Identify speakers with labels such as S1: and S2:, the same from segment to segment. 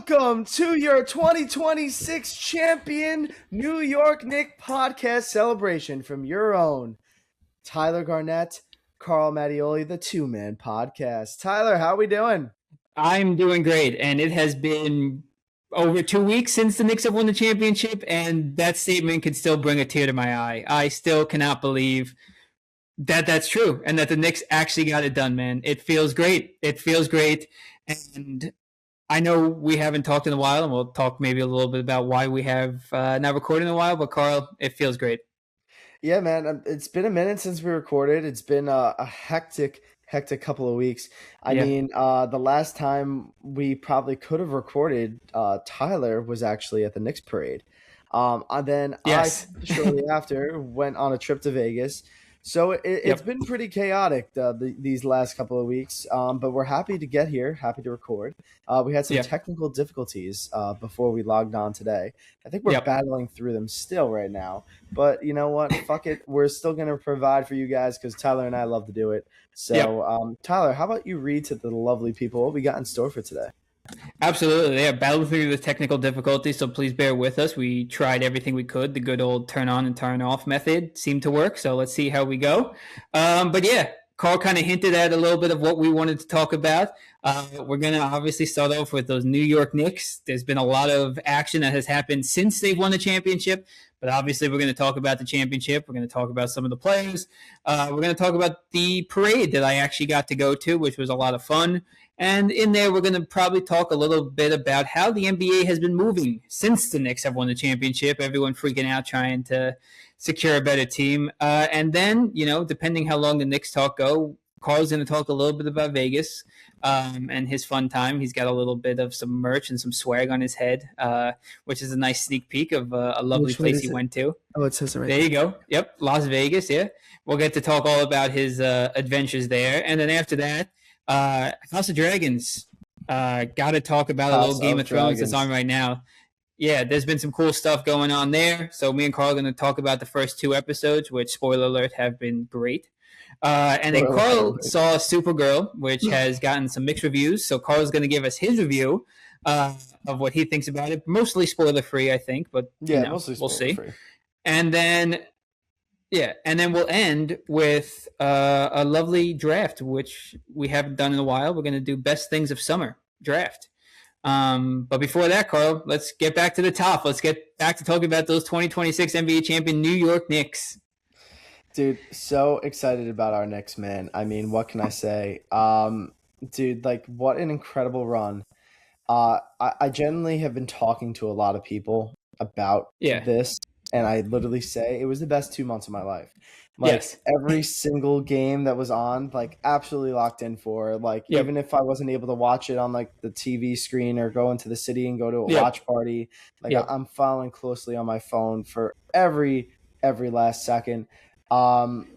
S1: Welcome to your 2026 champion New York Knicks podcast celebration from your own Tyler Garnett, Carl Mattioli, the two-man podcast. Tyler, how are we doing?
S2: I'm doing great, and it has been over 2 weeks since the Knicks have won the championship, and that statement could still bring a tear to my eye. I still cannot believe that that's true, and that the Knicks actually got it done, man. It feels great. It feels great, and I know we haven't talked in a while, and we'll talk maybe a little bit about why we have not recorded in a while, but Carl, it feels great.
S1: Yeah, man, it's been a minute since we recorded. It's been a hectic couple of weeks. I
S2: Yeah.
S1: mean, the last time we probably could have recorded, Tyler was actually at the Knicks parade. And then
S2: Yes.
S1: I, shortly after, went on a trip to Vegas. So it's been pretty chaotic these last couple of weeks, but we're happy to get here, happy to record. We had some technical difficulties before we logged on today. I think we're battling through them still right now. But you know what? Fuck it. We're still going to provide for you guys because Tyler and I love to do it. So, Tyler, how about you read to the lovely people what we got in store for today?
S2: Absolutely. Yeah, battled through the technical difficulties, so please bear with us. We tried everything we could. The good old turn on and turn off method seemed to work, so let's see how we go. But yeah, Carl kind of hinted at a little bit of what we wanted to talk about. We're going to obviously start off with those New York Knicks. There's been a lot of action that has happened since they've won the championship, but obviously we're going to talk about the championship. We're going to talk about some of the players. We're going to talk about the parade that I actually got to go to, which was a lot of fun. And in there, we're going to probably talk a little bit about how the NBA has been moving since the Knicks have won the championship. Everyone freaking out trying to secure a better team. And then, depending how long the Knicks talk go, Carl's going to talk a little bit about Vegas and his fun time. He's got a little bit of some merch and some swag on his head, which is a nice sneak peek of a lovely place he went to.
S1: Oh, it says it right
S2: there. You go. Yep, Las Vegas, yeah. We'll get to talk all about his adventures there. And then after that, House of Dragons. Got to talk about a little Game of Thrones that's on right now. Yeah, there's been some cool stuff going on there. So me and Carl are going to talk about the first 2 episodes, which, spoiler alert, have been great. And then Carl saw Supergirl, which has gotten some mixed reviews. So Carl's going to give us his review of what he thinks about it. Mostly spoiler-free, I think. But
S1: mostly
S2: we'll see. And then... yeah, and then we'll end with a lovely draft, which we haven't done in a while. We're going to do best things of summer draft. But before that, Carl, let's get back to the top. Let's get back to talking about those 2026 NBA champion New York Knicks.
S1: Dude, so excited about our Knicks, man. I mean, what can I say? Dude, what an incredible run. I genuinely have been talking to a lot of people about this. And I literally say it was the best 2 months of my life. Every single game that was on, absolutely locked in for. Even if I wasn't able to watch it on the TV screen or go into the city and go to a watch party, I'm following closely on my phone for every last second.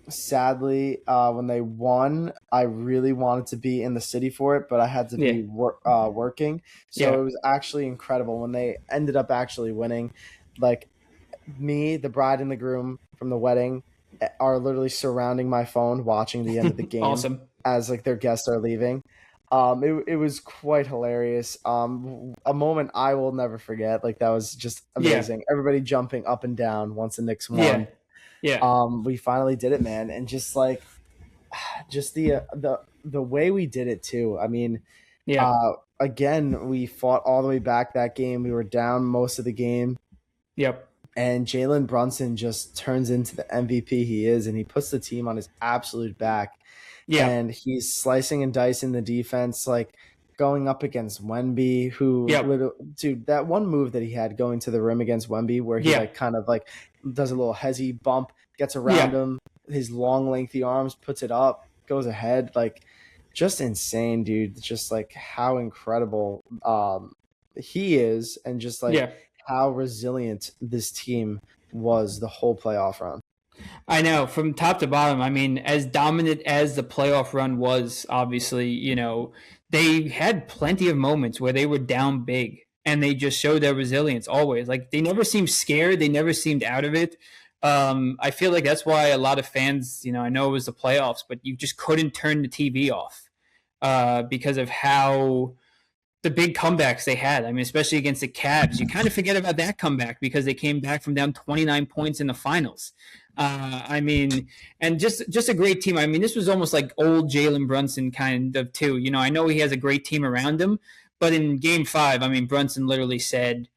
S1: Sadly, when they won, I really wanted to be in the city for it, but I had to be working. So it was actually incredible when they ended up actually winning. Me, the bride and the groom from the wedding are literally surrounding my phone watching the end of the game.
S2: Awesome.
S1: As their guests are leaving. It was quite hilarious. A moment I will never forget. That was just amazing. Everybody jumping up and down once the Knicks won. We finally did it, man. And just the way we did it too. I mean, again, we fought all the way back that game. We were down most of the game. And Jalen Brunson just turns into the MVP he is, and he puts the team on his absolute back. And he's slicing and dicing the defense, going up against Wemby, who, dude, that one move that he had going to the rim against Wemby, where he does a little hezzy bump, gets around him, his long, lengthy arms, puts it up, goes ahead, just insane, dude. Just how incredible he is, and just how resilient this team was the whole playoff run.
S2: I know, from top to bottom. I mean, as dominant as the playoff run was, obviously, they had plenty of moments where they were down big and they just showed their resilience always. They never seemed scared. They never seemed out of it. I feel like that's why a lot of fans, I know it was the playoffs, but you just couldn't turn the TV off because of how the big comebacks they had. I mean, especially against the Cavs, you kind of forget about that comeback because they came back from down 29 points in the finals. I mean, and just a great team. I mean, this was almost like old Jalen Brunson kind of too. You know, I know he has a great team around him, but in Game 5, I mean, Brunson literally said,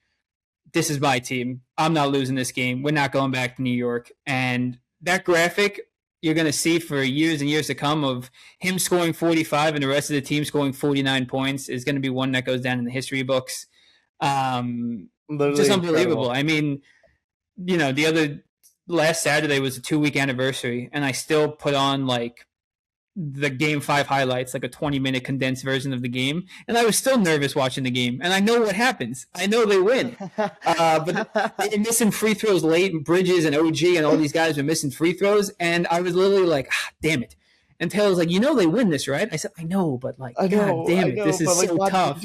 S2: "This is my team. I'm not losing this game. We're not going back to New York." And that graphic you're going to see for years and years to come of him scoring 45 and the rest of the team scoring 49 points is going to be one that goes down in the history books. Just unbelievable. Incredible. I mean, you know, last Saturday was a 2-week anniversary, and I still put on like the Game 5 highlights, like a 20-minute condensed version of the game, and I was still nervous watching the game. And I know what happens. I know they win, but they're missing free throws late, and Bridges and OG and all these guys were missing free throws, and I was literally like, damn it. And Taylor's like, you know they win this, right? I said, I know, but like, God damn it, this is so tough.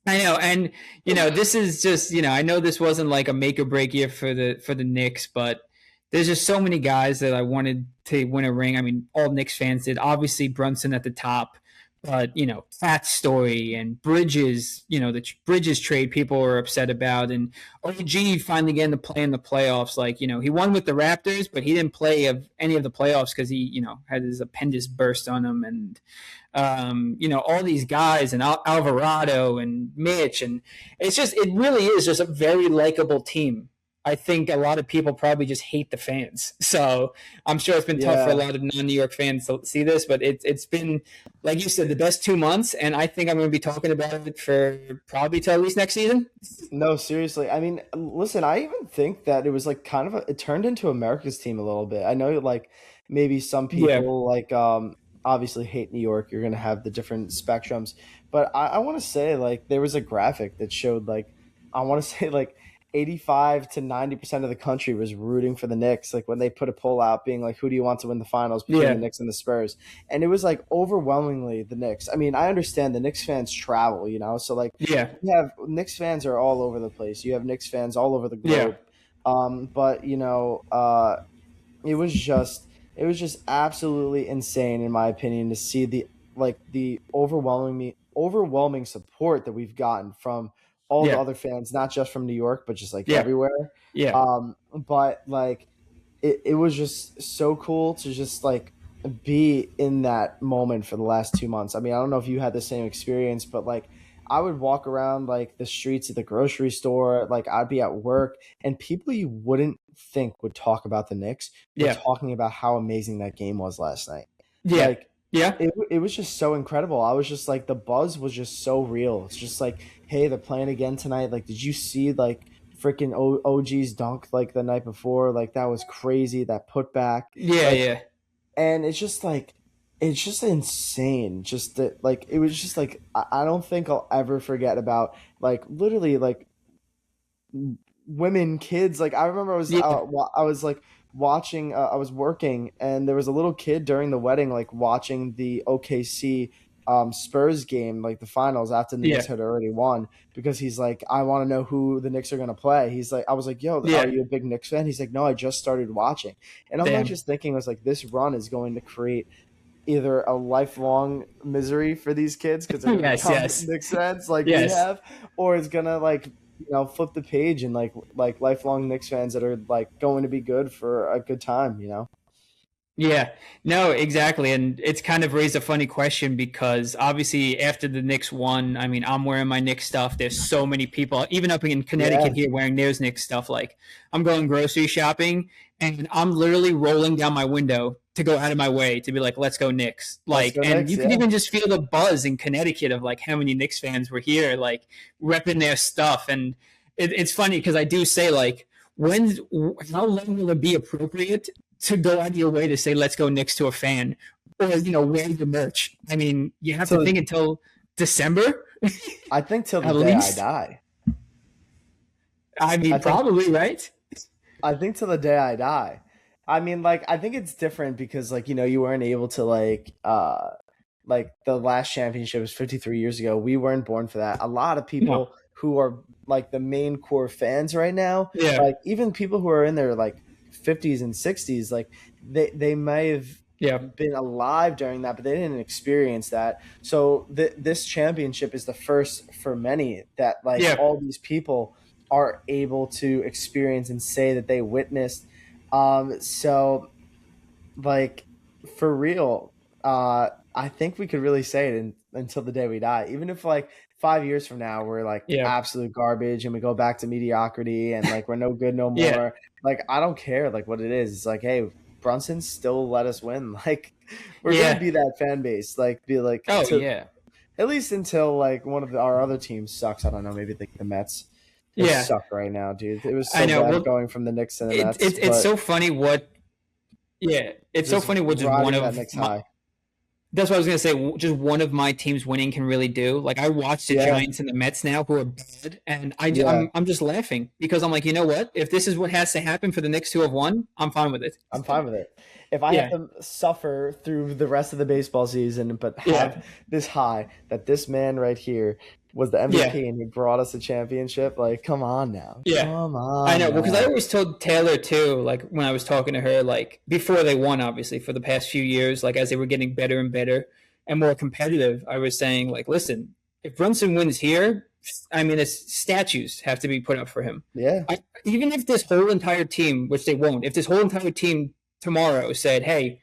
S2: I know, and you know, this is just, you know, I know this wasn't like a make or break year for the Knicks, but there's just so many guys that I wanted to win a ring. I mean, all Knicks fans did. Obviously, Brunson at the top, but, you know, Pat's story and Bridges, you know, the Bridges trade people were upset about. And OG finally getting to play in the playoffs. Like, you know, he won with the Raptors, but he didn't play any of the playoffs because he, you know, had his appendix burst on him. And, you know, all these guys and Alvarado and Mitch. And it really is just a very likable team. I think a lot of people probably just hate the fans. So I'm sure it's been tough for a lot of non-New York fans to see this, but it's been, like you said, the best 2 months, and I think I'm going to be talking about it for probably till at least next season.
S1: No, seriously. I mean, listen, I even think that it was like kind of it turned into America's team a little bit. I know like maybe some people like obviously hate New York. You're going to have the different spectrums, but I want to say like there was a graphic that showed like I want to say like 85 to 90% of the country was rooting for the Knicks. Like when they put a poll out being like, who do you want to win the finals between the Knicks and the Spurs? And it was like overwhelmingly the Knicks. I mean, I understand the Knicks fans travel, you know? So like you have Knicks fans are all over the place. You have Knicks fans all over the globe. But you know, it was just absolutely insane in my opinion to see the overwhelming support that we've gotten from all the other fans, not just from New York, but just like everywhere. But like it was just so cool to just like be in that moment for the last 2 months. I mean, I don't know if you had the same experience, but like I would walk around like the streets at the grocery store, like I'd be at work, and people you wouldn't think would talk about the Knicks were talking about how amazing that game was last night. It was just so incredible. I was just like, the buzz was just so real. It's just like, hey, they're playing again tonight. Like, did you see like freaking OG's dunk like the night before? Like that was crazy. That putback. And it's just like, it's just insane. Just that, like, it was just like, I don't think I'll ever forget about like literally like women, kids. Like I remember I was like watching I was working, and there was a little kid during the wedding like watching the OKC Spurs game, like the finals, after the Knicks had already won, because he's like, I want to know who the Knicks are going to play. He's like, I was like, yo, are you a big Knicks fan? He's like, no, I just started watching. And I'm like just thinking, I was like, this run is going to create either a lifelong misery for these kids because they're going to become Knicks fans like we have, or it's going to like, you know, flip the page and like lifelong Knicks fans that are like going to be good for a good time, you know?
S2: Yeah, no, exactly. And it's kind of raised a funny question because obviously after the Knicks won, I mean, I'm wearing my Knicks stuff. There's so many people, even up in Connecticut here, wearing their Knicks stuff. Like I'm going grocery shopping and I'm literally rolling down my window to go out of my way to be like, let's go Knicks. Like, and Knicks, you can even just feel the buzz in Connecticut of like how many Knicks fans were here, like repping their stuff. And it's funny because I do say like, how long will it be appropriate to go out of your way to say, let's go Knicks to a fan, or, you know, wear the merch? I mean, you have to think until December.
S1: I think till the day I die.
S2: I mean, probably, right?
S1: I think till the day I die. I mean, like, I think it's different because, like, you know, you weren't able to, like the last championship was 53 years ago. We weren't born for that. A lot of people who are, like, the main core fans right now, like, even people who are in their, like, 50s and 60s, like, they may have been alive during that, but they didn't experience that. So this championship is the first for many that all these people are able to experience and say that they witnessed. So like for real, I think we could really say it until the day we die. Even if 5 years from now we're absolute garbage and we go back to mediocrity and we're no good no more. I don't care what it is. It's hey, Brunson still let us win. We're gonna be that fan base. At least until one of our other teams sucks. I don't know, maybe the Mets. They suck right now, dude. It was so bad going from the Knicks to the Mets.
S2: It's so funny what. Yeah, it's so funny what just one of that's what I was gonna say. Just one of my teams winning can really do. I watched the Giants and the Mets now, who are bad, and I'm just laughing because I'm you know what? If this is what has to happen for the Knicks to have won, I'm fine with it.
S1: I'm fine with it. If I have to suffer through the rest of the baseball season, but have this high that this man right here was the MVP and he brought us a championship, come on now. Come on.
S2: I know, because I always told Taylor too, when I was talking to her, before they won, obviously, for the past few years, as they were getting better and better and more competitive, I was saying, listen, if Brunson wins here, I mean, statues have to be put up for him.
S1: Yeah.
S2: Even if this whole entire team, which they won't, if this whole entire team tomorrow said, hey,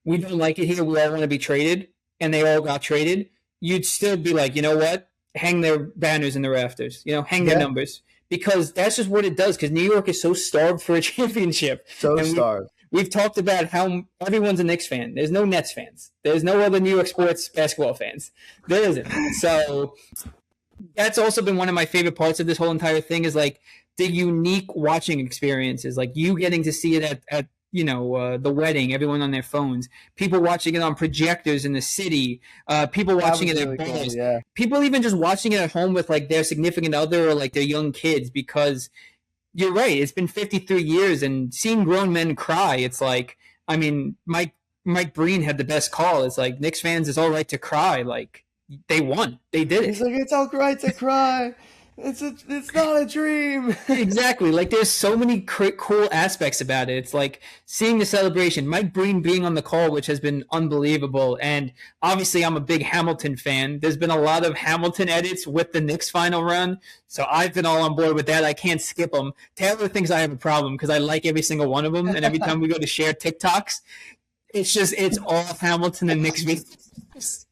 S2: we don't like it here, we all want to be traded, and they all got traded, you'd still be you know what? Hang their banners in the rafters, hang their numbers, because that's just what it does. Because New York is so starved for a championship.
S1: Starved.
S2: We've talked about how everyone's a Knicks fan. There's no Nets fans. There's no other New York sports basketball fans. There isn't. So that's also been one of my favorite parts of this whole entire thing is the unique watching experiences, you getting to see it at the wedding, everyone on their phones, people watching it on projectors in the city, people watching it at bars, people even just watching it at home with their significant other or their young kids, because you're right, it's been 53 years and seeing grown men cry, it's I mean, Mike Breen had the best call. It's Knicks fans, it's all right to cry. They won. They did it.
S1: He's it's all right to cry. It's not a dream.
S2: Exactly. There's so many cool aspects about it. It's seeing the celebration, Mike Breen being on the call, which has been unbelievable. And obviously I'm a big Hamilton fan. There's been a lot of Hamilton edits with the Knicks final run. So I've been all on board with that. I can't skip them. Taylor thinks I have a problem because I like every single one of them. And every time we go to share TikToks, it's all Hamilton and Knicks videos.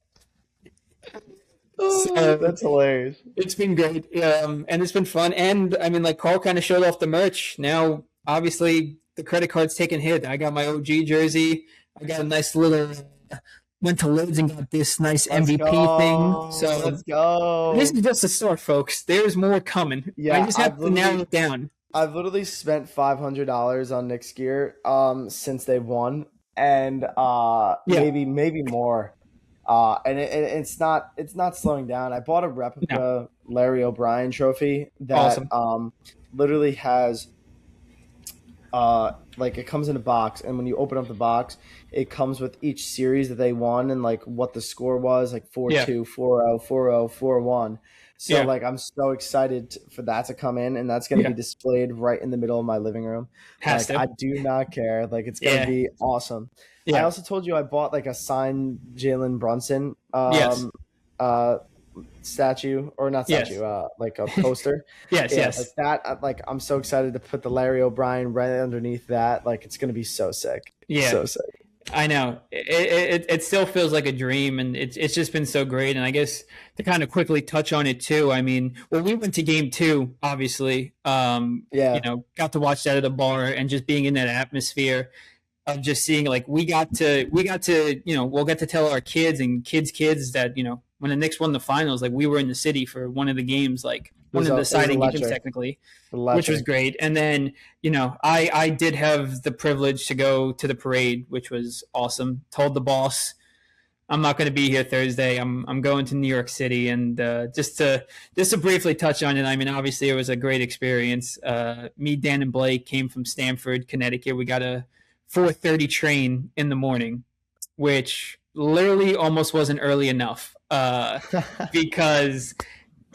S1: So, that's hilarious.
S2: It's been great, and it's been fun. And I mean, Carl kind of showed off the merch. Now, obviously, the credit card's taking hit. I got my OG jersey. I got a nice little. Went to Lids and got this nice MVP thing. So
S1: let's go.
S2: This is just a start, folks. There's more coming. Yeah, I just have to narrow it down.
S1: I've literally spent $500 on Knicks gear since they've won, and maybe more. And it's not slowing down. I bought a replica Larry O'Brien trophy that literally has it comes in a box, and when you open up the box, it comes with each series that they won and what the score was, 4-2, 4-0, 4-0, 4-1. So I'm so excited for that to come in, and that's going to be displayed right in the middle of my living room. I do not care. It's going to be awesome. Yeah. I also told you I bought a signed Jalen Brunson statue, or not statue, a poster.
S2: Yes.
S1: That. I'm so excited to put the Larry O'Brien right underneath that. It's going to be so sick.
S2: Yeah.
S1: So sick.
S2: I know. It still feels like a dream, and it's just been so great. And I guess to kind of quickly touch on it too, I mean, we went to game 2, obviously. Got to watch that at a bar and just being in that atmosphere of just seeing we got to we'll get to tell our kids and kids that when the Knicks won the finals, we were in the city for one of the games, one of the deciding games technically, which was great. And then I did have the privilege to go to the parade, which was awesome. Told the boss I'm not going to be here Thursday. I'm going to New York City, and just to briefly touch on it, I mean, obviously it was a great experience. Me, Dan, and Blake came from Stamford, Connecticut. We got a 4:30 train in the morning, which literally almost wasn't early enough because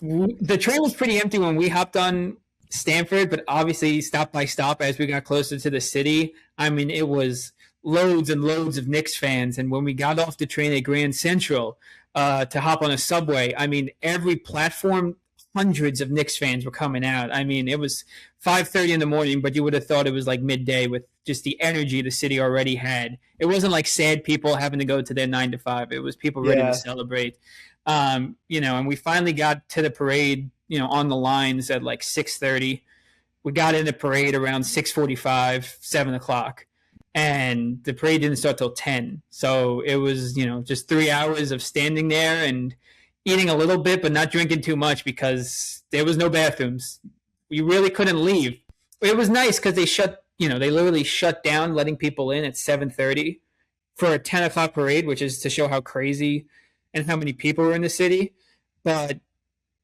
S2: the train was pretty empty when we hopped on Stamford, but obviously stop by stop as we got closer to the city. I mean, it was loads and loads of Knicks fans. And when we got off the train at Grand Central to hop on a subway, I mean, every platform, hundreds of Knicks fans were coming out. I mean, it was 5:30 in the morning, but you would have thought it was like midday with just the energy the city already had. It wasn't like sad people having to go to their 9 to 5. It was people ready to celebrate. And we finally got to the parade, on the lines at like 6:30. We got in the parade around 6:45, 7 o'clock, and the parade didn't start till 10. So it was, just 3 hours of standing there and eating a little bit, but not drinking too much because there was no bathrooms. We really couldn't leave. It was nice because they literally shut down letting people in at 7:30 for a 10 o'clock parade, which is to show how crazy and how many people were in the city. But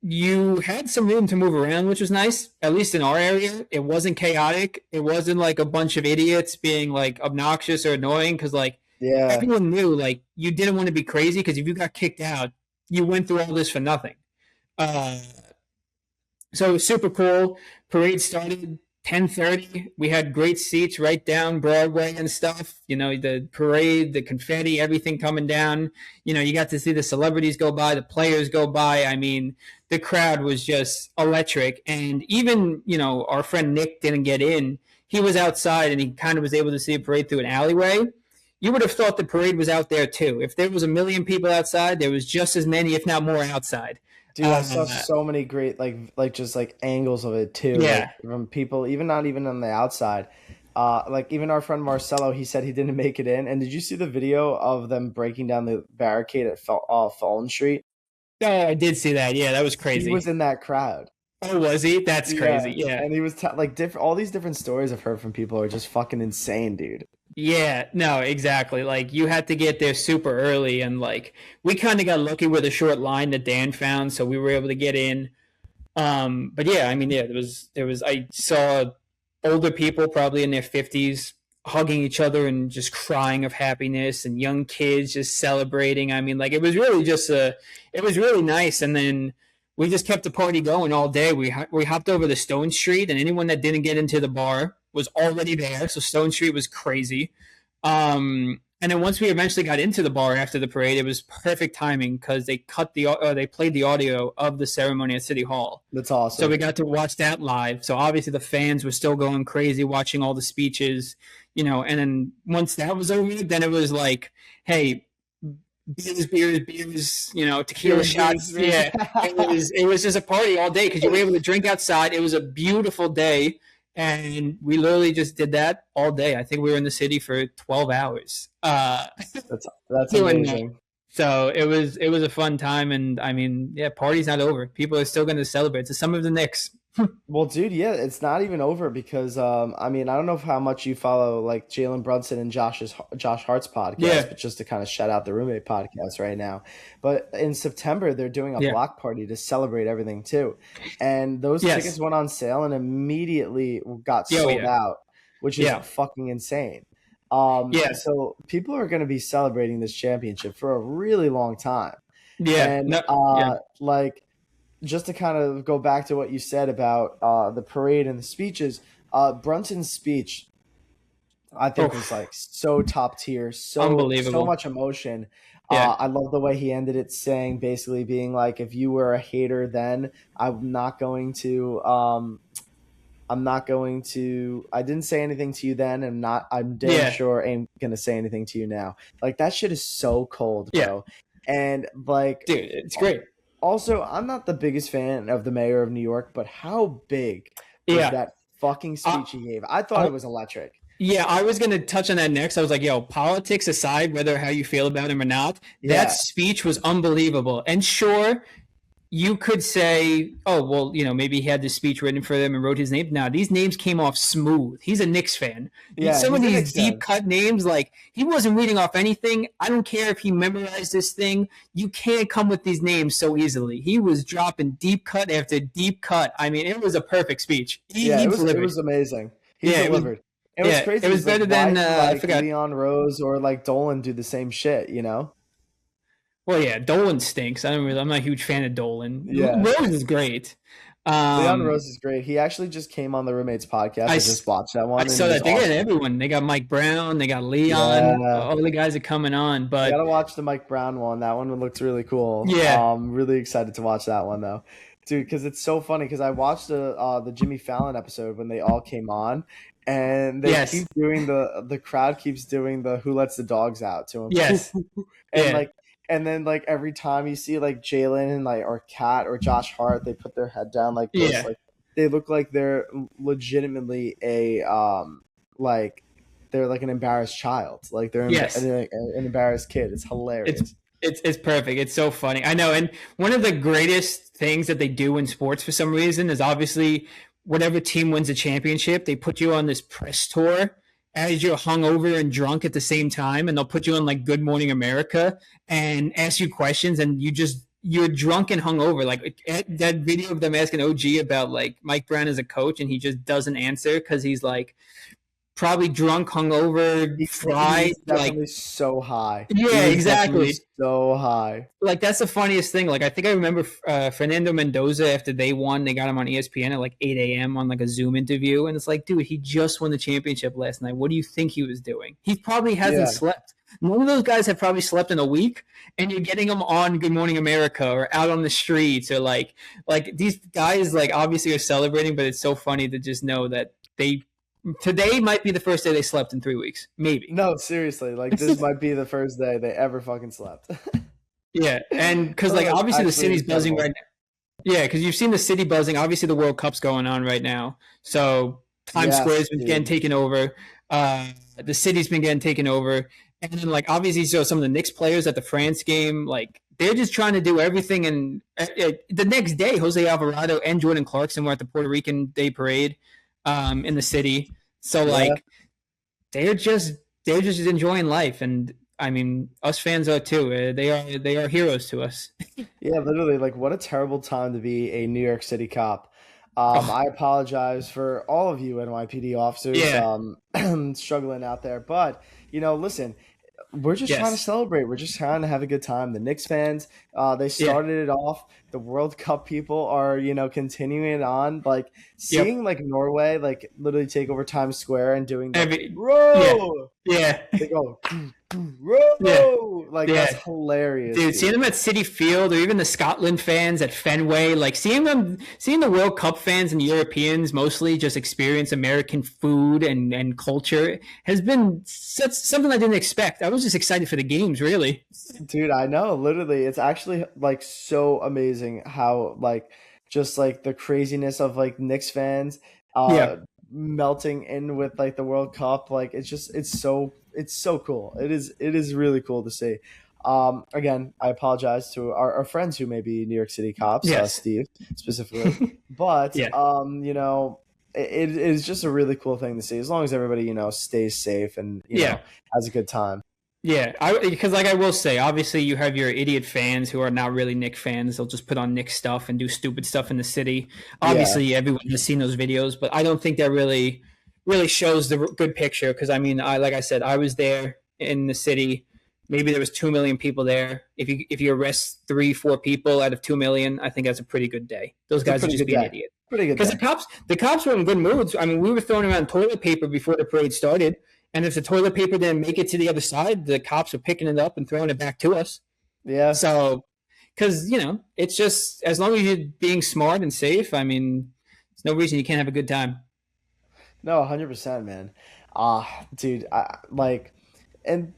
S2: you had some room to move around, which was nice, at least in our area. It wasn't chaotic. It wasn't like a bunch of idiots being like obnoxious or annoying because everyone knew like you didn't want to be crazy because if you got kicked out, you went through all this for nothing. So it was super cool. Parade started 10:30. We had great seats right down Broadway and stuff. The parade, the confetti, everything coming down. You got to see the celebrities go by, the players go by. I mean, the crowd was just electric. And even, our friend Nick didn't get in. He was outside and he kind of was able to see a parade through an alleyway. You would have thought the parade was out there too. If there was 1 million people outside, there was just as many, if not more, outside.
S1: Dude, I saw so many great just angles of it too.
S2: Yeah.
S1: From people, not even on the outside. Even our friend Marcelo, he said he didn't make it in. And did you see the video of them breaking down the barricade at Fulton Street?
S2: Oh, I did see that. Yeah, that was crazy.
S1: He was in that crowd.
S2: Oh, was he? That's crazy. Yeah.
S1: And he was all these different stories I've heard from people are just fucking insane, dude.
S2: Yeah, no, exactly. Like you had to get there super early, and we kind of got lucky with a short line that Dan found, so we were able to get in. But yeah, I mean, there was. I saw older people, probably in their 50s, hugging each other and just crying of happiness, and young kids just celebrating. I mean, it was really it was really nice, and then we just kept the party going all day. We hopped over the Stone Street, and anyone that didn't get into the bar was already there. So Stone Street was crazy. And then once we eventually got into the bar after the parade, it was perfect timing because they played the audio of the ceremony at City Hall.
S1: That's awesome.
S2: So we got to watch that live. So obviously the fans were still going crazy watching all the speeches, and then once that was over, then it was like, hey, beers, tequila shots. Yeah, it was just a party all day because you were able to drink outside. It was a beautiful day. And we literally just did that all day. I think we were in the city for 12 hours.
S1: That's amazing.
S2: So it was a fun time, and I mean, yeah, party's not over. People are still going to celebrate. So some of the Knicks.
S1: Well, dude, yeah, it's not even over because I mean, I don't know how much you follow Jalen Brunson and Josh Hart's podcast, but just to kind of shout out the Roommate podcast right now. But in September, they're doing a block party to celebrate everything too, and those tickets went on sale and immediately got sold out, which is fucking insane. So people are going to be celebrating this championship for a really long time. Yeah, and just to kind of go back to what you said about the parade and the speeches, Brunson's speech, I think was so top tier, so unbelievable, so much emotion. I love the way he ended it, saying basically being like, if you were a hater then, I didn't say anything to you then, and I'm damn sure ain't gonna say anything to you now. That shit is so cold, bro. And dude,
S2: it's great.
S1: Also, I'm not the biggest fan of the mayor of New York, but how big was that fucking speech he gave? I thought it was electric.
S2: Yeah, I was going to touch on that next. I was like, yo, politics aside, whether how you feel about him or not, that speech was unbelievable. And sure, you could say, oh, well, maybe he had this speech written for them and wrote his name. Now, these names came off smooth. He's a Knicks fan. Yeah, some of these deep cut names, he wasn't reading off anything. I don't care if he memorized this thing. You can't come with these names so easily. He was dropping deep cut after deep cut. I mean, it was a perfect speech.
S1: It was amazing. He delivered. It was crazy.
S2: It was better than I forgot.
S1: Leon Rose or Dolan do the same shit,
S2: Well, yeah, Dolan stinks. I'm not a huge fan of Dolan.
S1: Yeah.
S2: Rose is great.
S1: Leon Rose is great. He actually just came on the Roommates podcast. I just watched that one.
S2: I saw that. They got everyone. They got Mike Brown. They got Leon. All the guys are coming on. But
S1: you gotta watch the Mike Brown one. That one looks really cool.
S2: Yeah.
S1: I'm really excited to watch that one though, dude. Because it's so funny. Because I watched the Jimmy Fallon episode when they all came on, and they keep doing the crowd keeps doing the "Who Lets the Dogs Out" to him.
S2: Yes.
S1: And and then every time you see Jalen and or Kat or Josh Hart, they put their head down like this.
S2: Yeah.
S1: They look like they're legitimately a they're like an embarrassed child. Like they're an embarrassed kid. It's hilarious.
S2: It's perfect. It's so funny. I know. And one of the greatest things that they do in sports for some reason is obviously whatever team wins a championship, they put you on this press tour as you're hungover and drunk at the same time, and they'll put you on Good Morning America and ask you questions, and you're drunk and hungover. That video of them asking OG about Mike Brown as a coach, and he just doesn't answer because he's probably drunk, hungover, fried.
S1: He's definitely so high.
S2: Yeah, exactly.
S1: So high.
S2: That's the funniest thing. I think I remember Fernando Mendoza after they won. They got him on ESPN at 8 a.m. on a Zoom interview, and it's dude, he just won the championship last night. What do you think he was doing? He probably hasn't slept. None of those guys have probably slept in a week, and you're getting them on Good Morning America or out on the streets or these guys obviously are celebrating, but it's so funny to just know that today might be the first day they slept in 3 weeks. Maybe.
S1: No, seriously. This might be the first day they ever fucking slept.
S2: Yeah, and because obviously the city's buzzing right now. Yeah, because you've seen the city buzzing. Obviously the World Cup's going on right now, so Times Square's been getting taken over. The city's been getting taken over, and then obviously so some of the Knicks players at the France game, they're just trying to do everything. And the next day, Jose Alvarado and Jordan Clarkson were at the Puerto Rican Day Parade in the city. So they're just enjoying life, and I mean us fans are too. They are heroes to us.
S1: Yeah, literally. What a terrible time to be a New York City cop. I apologize for all of you NYPD officers struggling out there, but listen. We're just trying to celebrate. We're just trying to have a good time. The Knicks fans, they started it off. The World Cup people are, continuing it on. Seeing Norway, literally take over Times Square and doing row.
S2: Yeah.
S1: They go row. That's hilarious.
S2: Dude, seeing them at City Field or even the Scotland fans at Fenway, seeing the World Cup fans and Europeans mostly just experience American food and culture has been something I didn't expect. I was just excited for the games, really.
S1: Dude, I know. Literally, it's actually so amazing how just the craziness of Knicks fans melting in with the World Cup. It's so cool. It is really cool to see. Again, I apologize to our friends who may be New York City cops, Steve specifically, but it is just a really cool thing to see as long as everybody stays safe and has a good time.
S2: Yeah, because I will say, obviously you have your idiot fans who are not really Knicks fans. They'll just put on Knicks stuff and do stupid stuff in the city. Obviously, everyone has seen those videos, but I don't think that really shows the good picture. Because I mean, like I said, I was there in the city. Maybe there was 2 million people there. If you arrest 3-4 people out of 2 million, I think that's a pretty good day. Those guys are just being idiots.
S1: Pretty good.
S2: Because the cops were in good moods. I mean, we were throwing around toilet paper before the parade started. And if the toilet paper didn't make it to the other side, the cops were picking it up and throwing it back to us.
S1: Yeah.
S2: So, because, it's just, as long as you're being smart and safe, I mean, there's no reason you can't have a good time.
S1: No, 100%, man. Dude, and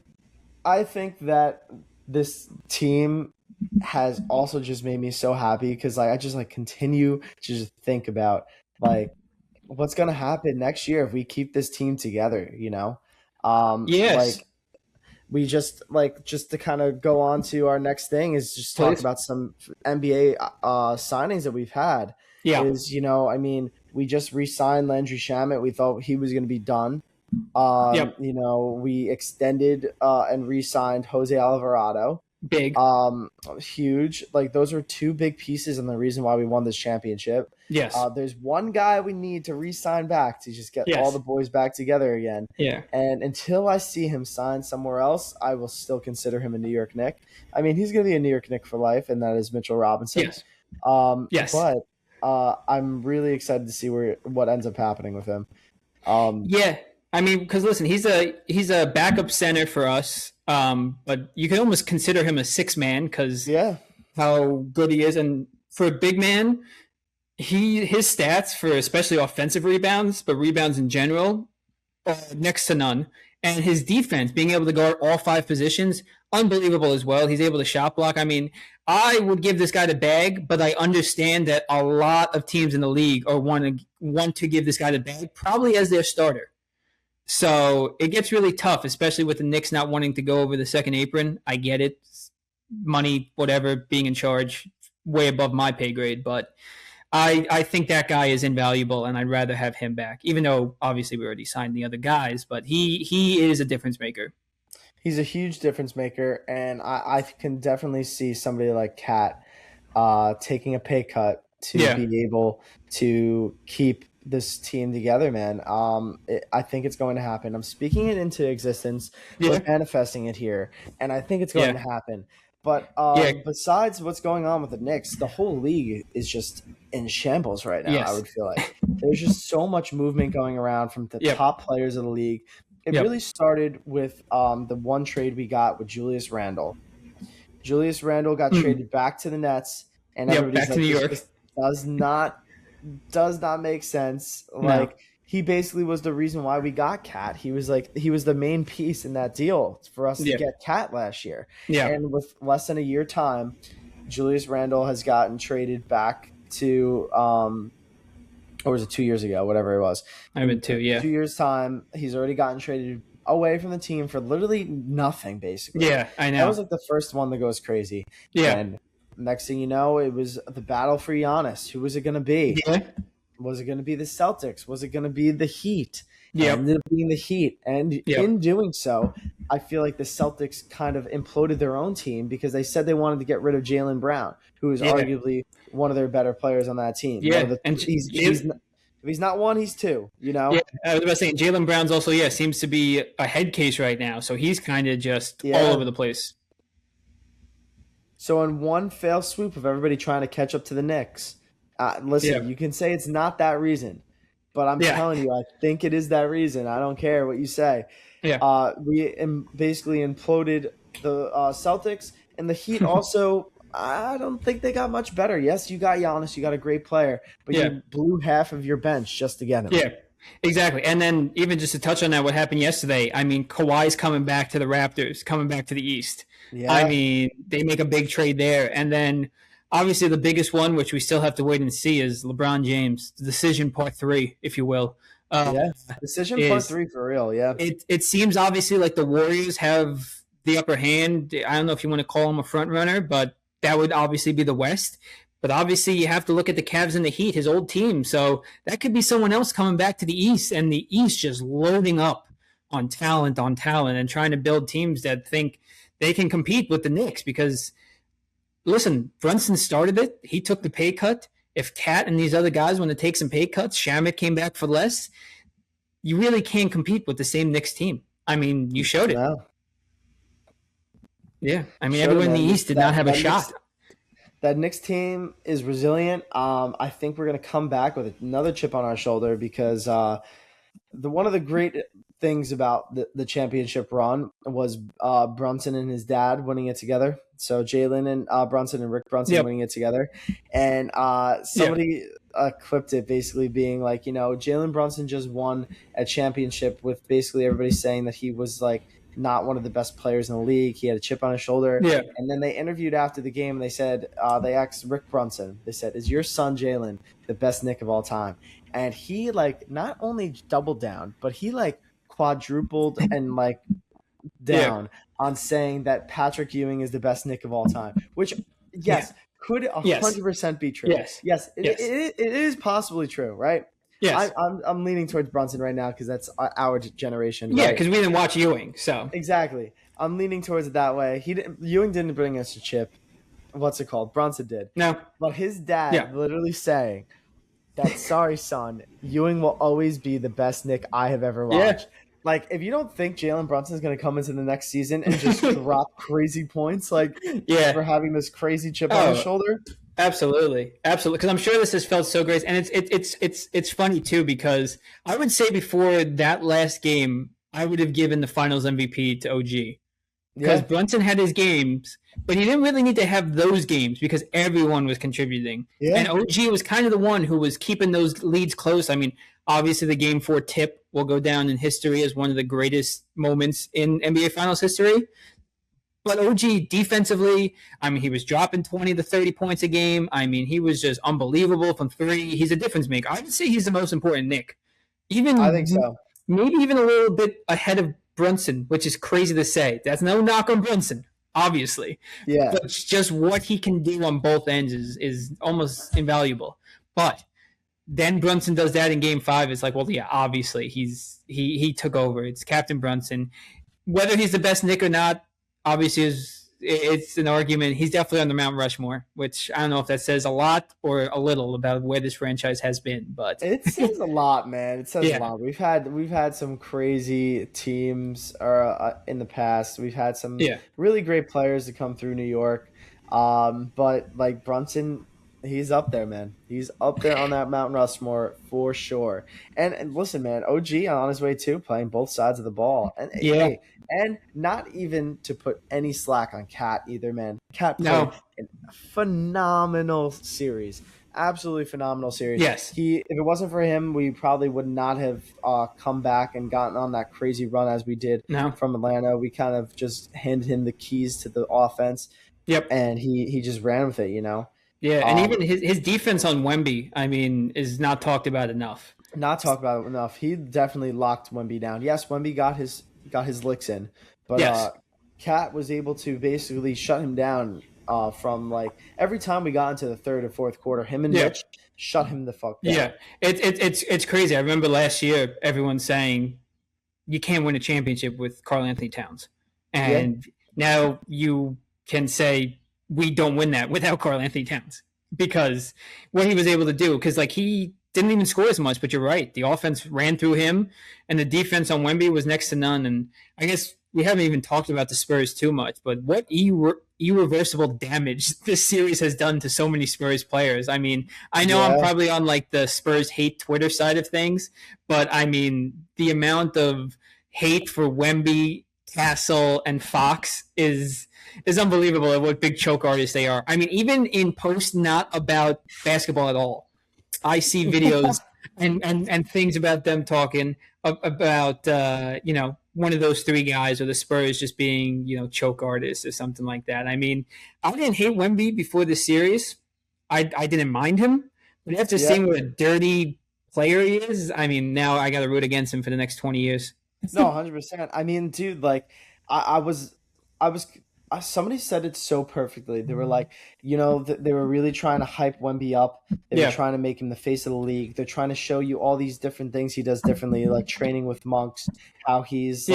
S1: I think that this team has also just made me so happy because, I just, continue to just think about, what's going to happen next year if we keep this team together,
S2: Yes.
S1: We just to kind of go on to our next thing is just talk about some NBA signings that we've had.
S2: Yeah.
S1: I mean, we just re-signed Landry Shamet. We thought he was going to be done. We extended and re-signed Jose Alvarado.
S2: Big.
S1: Huge. Those are two big pieces and the reason why we won this championship.
S2: Yes.
S1: There's one guy we need to re-sign back to just get all the boys back together again.
S2: Yeah.
S1: And until I see him sign somewhere else, I will still consider him a New York Knick. I mean, he's going to be a New York Knick for life, and that is Mitchell Robinson.
S2: Yes.
S1: Yes. But I'm really excited to see what ends up happening with him.
S2: Yeah, I mean, because listen, he's a backup center for us, but you can almost consider him a six man because how good he is, and for a big man, his stats for especially offensive rebounds, but rebounds in general, next to none. And his defense, being able to guard all five positions, unbelievable as well. He's able to shot block. I mean, I would give this guy the bag, but I understand that a lot of teams in the league are want to give this guy the bag, probably as their starter. So it gets really tough, especially with the Knicks not wanting to go over the second apron. I get it. Money, whatever, being in charge, way above my pay grade. But I think that guy is invaluable, and I'd rather have him back, even though obviously we already signed the other guys. But he is a difference maker.
S1: He's a huge difference maker, and I can definitely see somebody like Cat taking a pay cut to be able to keep this team together, man. I think it's going to happen. I'm speaking it into existence. We're manifesting it here, and I think it's going to happen. But besides what's going on with the Knicks, the whole league is just in shambles right now, I would feel like. There's just so much movement going around from the top players of the league. It really started with the one trade we got with Julius Randle. Julius Randle got traded back to the Nets, and everybody's
S2: back to New York.
S1: This does not make sense. Like, he basically was the reason why we got Cat. He was the main piece in that deal for us to get Cat last year. Yeah. And with less than a year time, Julius Randle has gotten traded back to or was it 2 years ago, whatever it was.
S2: I've been 2
S1: years time, he's already gotten traded away from the team for literally nothing, basically.
S2: Yeah, I know.
S1: That was like the first one that goes crazy. Yeah. And next thing you know, it was the battle for Giannis. Who was it going to be? Yeah. Was it going to be the Celtics? Was it going to be the Heat? Yeah, ended up being the Heat. And in doing so, I feel like the Celtics kind of imploded their own team because they said they wanted to get rid of Jaylen Brown, who is arguably one of their better players on that team.
S2: Yeah,
S1: and if he's not one, he's two, you know?
S2: Yeah, I was about to say, Jaylen Brown's also, seems to be a head case right now. So he's kind of just all over the place.
S1: So in one fail swoop of everybody trying to catch up to the Knicks, listen, you can say it's not that reason, but I'm telling you, I think it is that reason. I don't care what you say. Yeah. We basically imploded the Celtics, and the Heat also, I don't think they got much better. Yes, you got Giannis, you got a great player, but you blew half of your bench just to get him.
S2: Yeah, exactly. And then even just to touch on that, what happened yesterday, I mean, Kawhi's coming back to the Raptors, coming back to the East. Yeah. I mean, they make a big trade there. And then obviously the biggest one, which we still have to wait and see, is LeBron James, decision part 3, if you will.
S1: Decision part 3 for real, yeah.
S2: It seems obviously like the Warriors have the upper hand. I don't know if you want to call them a front runner, but that would obviously be the West. But obviously you have to look at the Cavs and the Heat, his old team. So that could be someone else coming back to the East, and the East just loading up on talent and trying to build teams that think they can compete with the Knicks because, listen, Brunson started it. He took the pay cut. If Cat and these other guys want to take some pay cuts, Shamet came back for less, you really can't compete with the same Knicks team. I mean, you showed it. Wow. Yeah. I mean, everyone in the East did not have a shot.
S1: That Knicks team is resilient. I think we're going to come back with another chip on our shoulder because one of the great things about the championship run was Brunson and his dad winning it together. So Jalen and Brunson and Rick Brunson winning it together. And somebody clipped it basically being like, Jalen Brunson just won a championship with basically everybody saying that he was like not one of the best players in the league. He had a chip on his shoulder. Yeah. And then they interviewed after the game and they said, they asked Rick Brunson, they said, is your son Jalen the best Knick of all time? And he not only doubled down, but he quadrupled and down on saying that Patrick Ewing is the best Knick of all time, which could 100% be true. Yes, it is possibly true, right? Yes. I'm leaning towards Brunson right now because that's our generation.
S2: Yeah, because we didn't watch Ewing, so
S1: exactly. I'm leaning towards it that way. Ewing didn't bring us a chip. What's it called? Brunson did.
S2: No,
S1: but his dad literally saying that, sorry, son, Ewing will always be the best Knick I have ever watched. Yeah. If you don't think Jalen Brunson is going to come into the next season and just drop crazy points, for having this crazy chip on his shoulder.
S2: Absolutely. Because I'm sure this has felt so great, and it's funny too because I would say before that last game, I would have given the Finals MVP to OG because Brunson had his games, but he didn't really need to have those games because everyone was contributing, and OG was kind of the one who was keeping those leads close. I mean, obviously the Game 4 tip will go down in history as one of the greatest moments in NBA Finals history. But OG defensively, I mean, he was dropping 20 to 30 points a game. I mean, he was just unbelievable from three. He's a difference maker. I would say he's the most important Knick.
S1: I think so.
S2: Maybe even a little bit ahead of Brunson, which is crazy to say. That's no knock on Brunson, obviously.
S1: Yeah.
S2: But just what he can do on both ends is almost invaluable. But then Brunson does that in Game 5. It's like, well, yeah, obviously he took over. It's Captain Brunson. Whether he's the best Knick or not, obviously it's an argument. He's definitely on the Mount Rushmore, which I don't know if that says a lot or a little about where this franchise has been, but
S1: it says a lot, man. It says a lot. We've had some crazy teams in the past. We've had some really great players to come through New York, but like Brunson, he's up there, man. He's up there on that Mount Rushmore for sure. And listen, man, OG on his way too, playing both sides of the ball, and hey, and not even to put any slack on Cat either, man. Cat played a phenomenal series. Absolutely phenomenal series.
S2: Yes.
S1: If it wasn't for him, we probably would not have come back and gotten on that crazy run as we did from Atlanta. We kind of just handed him the keys to the offense.
S2: Yep.
S1: And he just ran with it, you know?
S2: Yeah, and even his defense on Wemby, I mean, is not talked about enough.
S1: Not talked about enough. He definitely locked Wemby down. Yes, Wemby got his licks in, but Cat was able to basically shut him down from like every time we got into the third or fourth quarter. Him and Mitch shut him the fuck down.
S2: Yeah, it's crazy. I remember last year everyone saying you can't win a championship with Karl Anthony Towns, and now you can say we don't win that without Karl Anthony Towns because what he was able to do, because like he didn't even score as much, but you're right. The offense ran through him and the defense on Wemby was next to none. And I guess we haven't even talked about the Spurs too much, but what irreversible damage this series has done to so many Spurs players. I mean, I know I'm probably on like the Spurs hate Twitter side of things, but I mean, the amount of hate for Wemby, Castle, and Fox is unbelievable at what big choke artists they are. I mean, even in posts not about basketball at all, I see videos and things about them talking about, one of those three guys or the Spurs just being, choke artists or something like that. I mean, I didn't hate Wemby before the series. I didn't mind him. But after seeing what a dirty player he is, I mean, now I got to root against him for the next 20 years.
S1: No, 100%. I mean, dude, like, somebody said it so perfectly. They were like, they were really trying to hype Wemby up. They were trying to make him the face of the league. They're trying to show you all these different things he does differently, like training with monks, how he's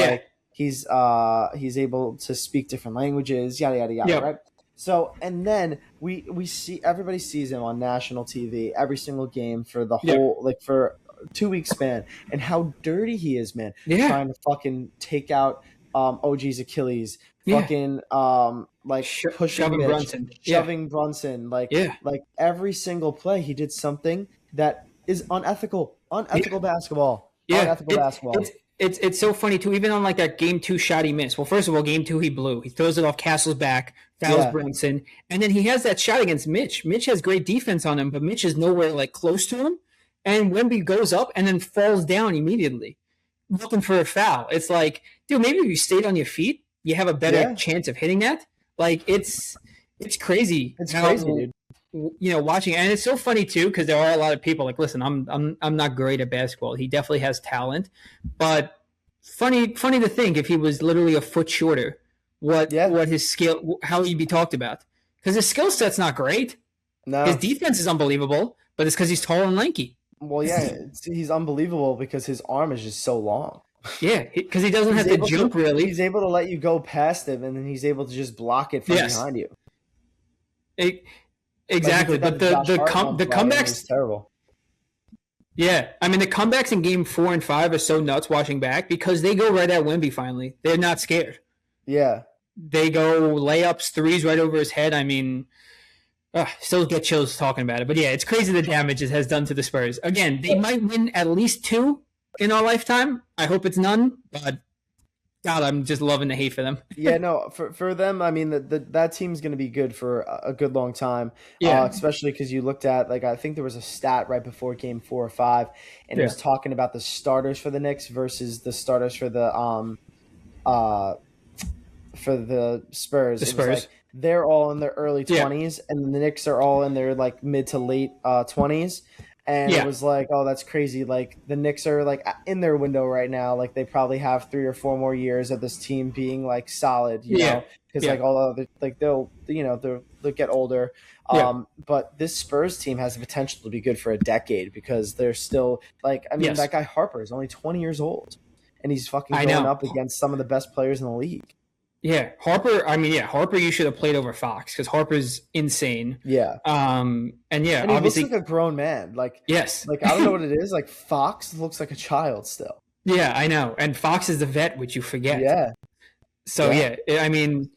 S1: he's able to speak different languages, yada yada yada, right? So, and then we see everybody sees him on national TV every single game for the whole for 2-week span, and how dirty he is, man. Trying to fucking take out OG's Achilles, fucking pushing Brunson, shoving Brunson, like every single play he did something that is unethical basketball. Unethical basketball.
S2: It's so funny too. Even on like that game 2 shot he missed. Well, first of all, game 2 he blew. He throws it off Castle's back, fouls Brunson, and then he has that shot against Mitch. Mitch has great defense on him, but Mitch is nowhere like close to him. And Wemby goes up and then falls down immediately, looking for a foul. It's like, dude, maybe if you stayed on your feet, you have a better chance of hitting that. Like it's crazy.
S1: It's crazy, dude.
S2: Watching, and it's so funny too because there are a lot of people like, listen, I'm not great at basketball. He definitely has talent, but funny to think if he was literally a foot shorter, what his skill, how he'd be talked about. Because his skill set's not great.
S1: No,
S2: his defense is unbelievable, but it's because he's tall and lanky.
S1: Well, he's unbelievable because his arm is just so long.
S2: Yeah, because he doesn't have to jump really.
S1: He's able to let you go past him, and then he's able to just block it from behind you.
S2: Exactly, but the comebacks
S1: is terrible.
S2: Yeah, I mean the comebacks in Game 4 and 5 are so nuts watching back because they go right at Wemby. Finally, they're not scared.
S1: Yeah,
S2: they go layups, threes right over his head. I mean, Still get chills talking about it. But yeah, it's crazy the damage it has done to the Spurs. Again, they might win at least 2 in our lifetime. I hope it's none, but God, I'm just loving the hate for them.
S1: Yeah, no, for them, I mean, that team's going to be good for a good long time,
S2: Yeah.
S1: especially because you looked at, like, I think there was a stat right before game 4 or 5, and it was talking about the starters for the Knicks versus the starters for the Spurs.
S2: The
S1: It was
S2: Spurs.
S1: like they're all in their early 20s, and the Knicks are all in their like mid to late 20s. And it was like, oh, that's crazy. Like the Knicks are like in their window right now. Like they probably have 3 or 4 more years of this team being like solid, you know, because like all other like they'll get older. But this Spurs team has the potential to be good for a decade because they're still like, I mean, that guy Harper is only 20 years old, and he's fucking going up against some of the best players in the league.
S2: Yeah, Harper. I mean, Harper. You should have played over Fox because Harper's insane.
S1: Yeah.
S2: And he
S1: obviously looks like a grown man. Like
S2: yes.
S1: Like I don't know what it is. Like Fox looks like a child still.
S2: Yeah, I know. And Fox is the vet, which you forget.
S1: Yeah.
S2: So I mean,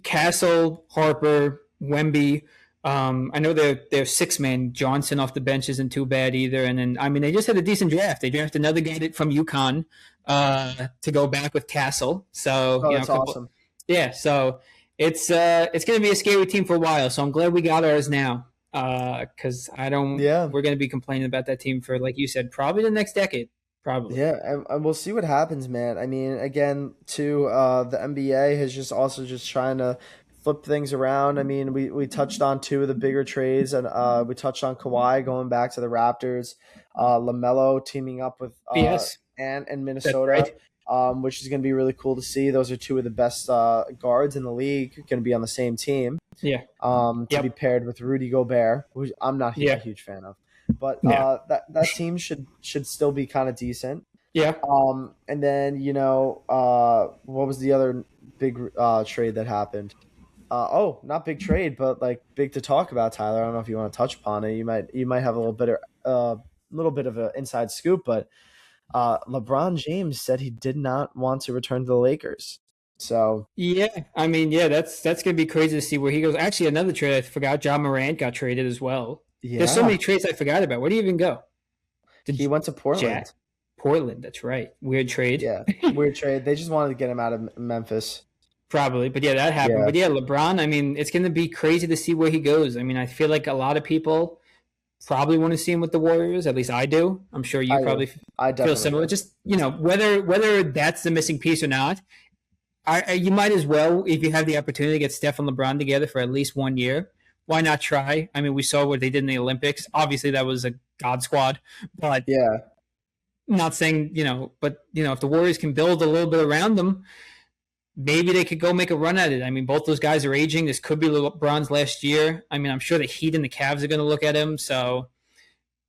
S2: Castle, Harper, Wemby. I know they're 6-man. Johnson off the bench isn't too bad either. And then I mean, they just had a decent draft. They drafted another guy from UConn to go back with Castle. So
S1: that's awesome.
S2: Yeah, so it's going to be a scary team for a while. So I'm glad we got ours now because I don't. Yeah, we're going to be complaining about that team for, like you said, probably the next decade. Probably.
S1: Yeah, and we'll see what happens, man. I mean, again, too, the NBA has just also just trying to flip things around. I mean, we touched on 2 of the bigger trades, and we touched on Kawhi going back to the Raptors, LaMelo teaming up with and Minnesota, which is going to be really cool to see. Those are 2 of the best guards in the league going to be on the same team.
S2: Yeah.
S1: To be paired with Rudy Gobert, who I'm not a huge fan of. But that team should still be kind of decent.
S2: Yeah.
S1: And then what was the other big trade that happened? Not big trade, but like big to talk about, Tyler. I don't know if you want to touch upon it. You might have a little bit of an inside scoop, but LeBron James said he did not want to return to the Lakers. So
S2: I mean, that's gonna be crazy to see where he goes. Actually, another trade I forgot. Ja Morant got traded as well. Yeah. There's so many trades I forgot about. Where did he even go?
S1: He went to Portland.
S2: Portland, that's right. Weird trade.
S1: Yeah, weird trade. They just wanted to get him out of Memphis.
S2: Probably, but that happened. Yeah. But LeBron, I mean, it's going to be crazy to see where he goes. I mean, I feel like a lot of people probably want to see him with the Warriors. At least I do. I'm sure you probably feel similar. Just, whether that's the missing piece or not, you might as well, if you have the opportunity to get Steph and LeBron together for at least 1 year, why not try? I mean, we saw what they did in the Olympics. Obviously, that was a God squad, but not saying, but, if the Warriors can build a little bit around them, maybe they could go make a run at it. I mean, both those guys are aging. This could be LeBron's last year. I mean, I'm sure the Heat and the Cavs are going to look at him. So,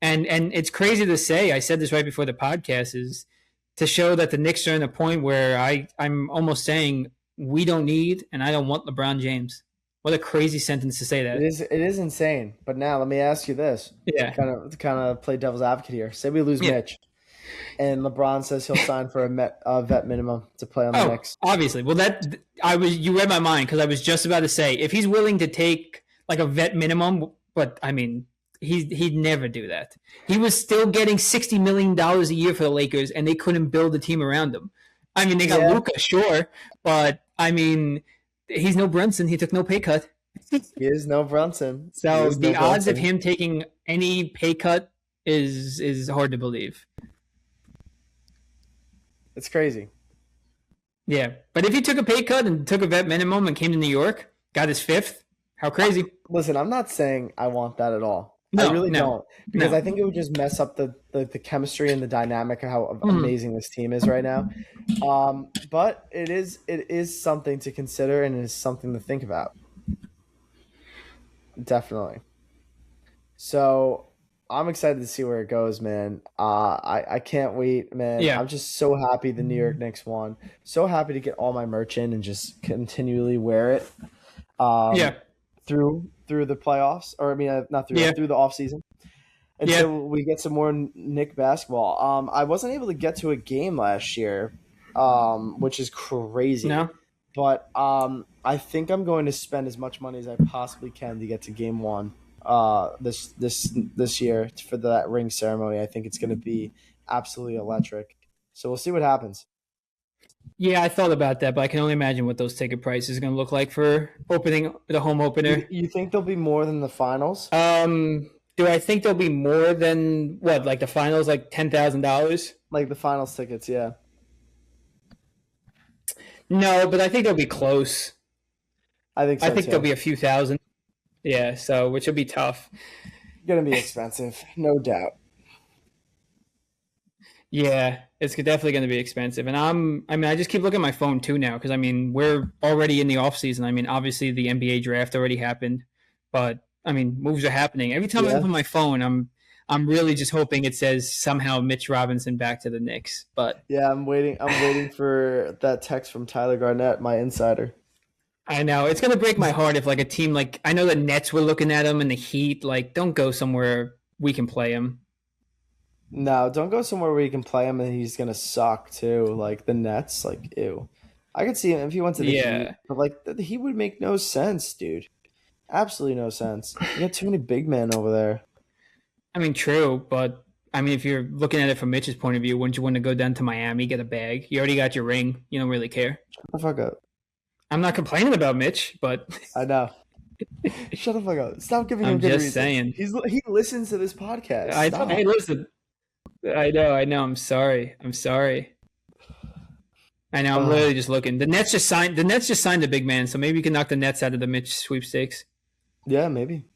S2: and it's crazy to say, I said this right before the podcast, is to show that the Knicks are in a point where I'm almost saying we don't need and I don't want LeBron James. What a crazy sentence to say that.
S1: It is insane. But now let me ask you this.
S2: Yeah.
S1: Kind of play devil's advocate here. Say we lose Mitch, and LeBron says he'll sign for a vet minimum to play on the Knicks.
S2: Obviously. Well, you read my mind because I was just about to say if he's willing to take like a vet minimum, but I mean he'd never do that. He was still getting $60 million a year for the Lakers, and they couldn't build a team around him. I mean, they got Luka, sure, but I mean. He's no Brunson. He took no pay cut.
S1: He is no Brunson.
S2: So the odds of him taking any pay cut is hard to believe.
S1: It's crazy.
S2: Yeah. But if he took a pay cut and took a vet minimum and came to New York, got his 5th, how crazy.
S1: Listen, I'm not saying I want that at all. I really don't. Because I think it would just mess up the chemistry and the dynamic of how amazing this team is right now. But it is something to consider, and it is something to think about. Definitely. So I'm excited to see where it goes, man. I can't wait, man. Yeah. I'm just so happy the New York Knicks won. So happy to get all my merch in and just continually wear it. Through the playoffs, or I mean, not through the off season. And so we get some more Knick basketball. I wasn't able to get to a game last year, which is crazy.
S2: No.
S1: But I think I'm going to spend as much money as I possibly can to get to Game 1 this year for that ring ceremony. I think it's going to be absolutely electric. So we'll see what happens.
S2: Yeah, I thought about that, but I can only imagine what those ticket prices are going to look like for opening the home opener.
S1: You think there'll be more than the finals?
S2: Do I think there'll be more than what, like the finals, like $10,000?
S1: Like the finals tickets, yeah.
S2: No, but I think they'll be close.
S1: I think
S2: there'll be a few thousand. Yeah, so which will be tough.
S1: Going to be expensive, no doubt.
S2: Yeah, it's definitely going to be expensive. And I just keep looking at my phone too now because, we're already in the off season. Obviously the NBA draft already happened, but moves are happening. Every time I open my phone, I'm really just hoping it says somehow Mitch Robinson back to the Knicks. But
S1: yeah, I'm waiting for that text from Tyler Garnett, my insider.
S2: I know. It's going to break my heart if like a team like I know the Nets were looking at him and the Heat, like don't go somewhere we can play him.
S1: No, don't go somewhere where you can play him and he's gonna suck too. Like the Nets, like ew. I could see him if he went to the Heat, but like the Heat would make no sense, dude. Absolutely no sense. You got too many big men over there.
S2: True, but if you're looking at it from Mitch's point of view, wouldn't you want to go down to Miami, get a bag? You already got your ring. You don't really care.
S1: Shut the fuck up.
S2: I'm not complaining about Mitch, but
S1: I know. Shut the fuck up. Stop giving him good reasons. I'm just saying. He listens to this podcast.
S2: Hey, listen. I know. I'm sorry. I know. I'm literally just looking. The Nets just signed a big man, so maybe you can knock the Nets out of the Mitch sweepstakes.
S1: Yeah, maybe.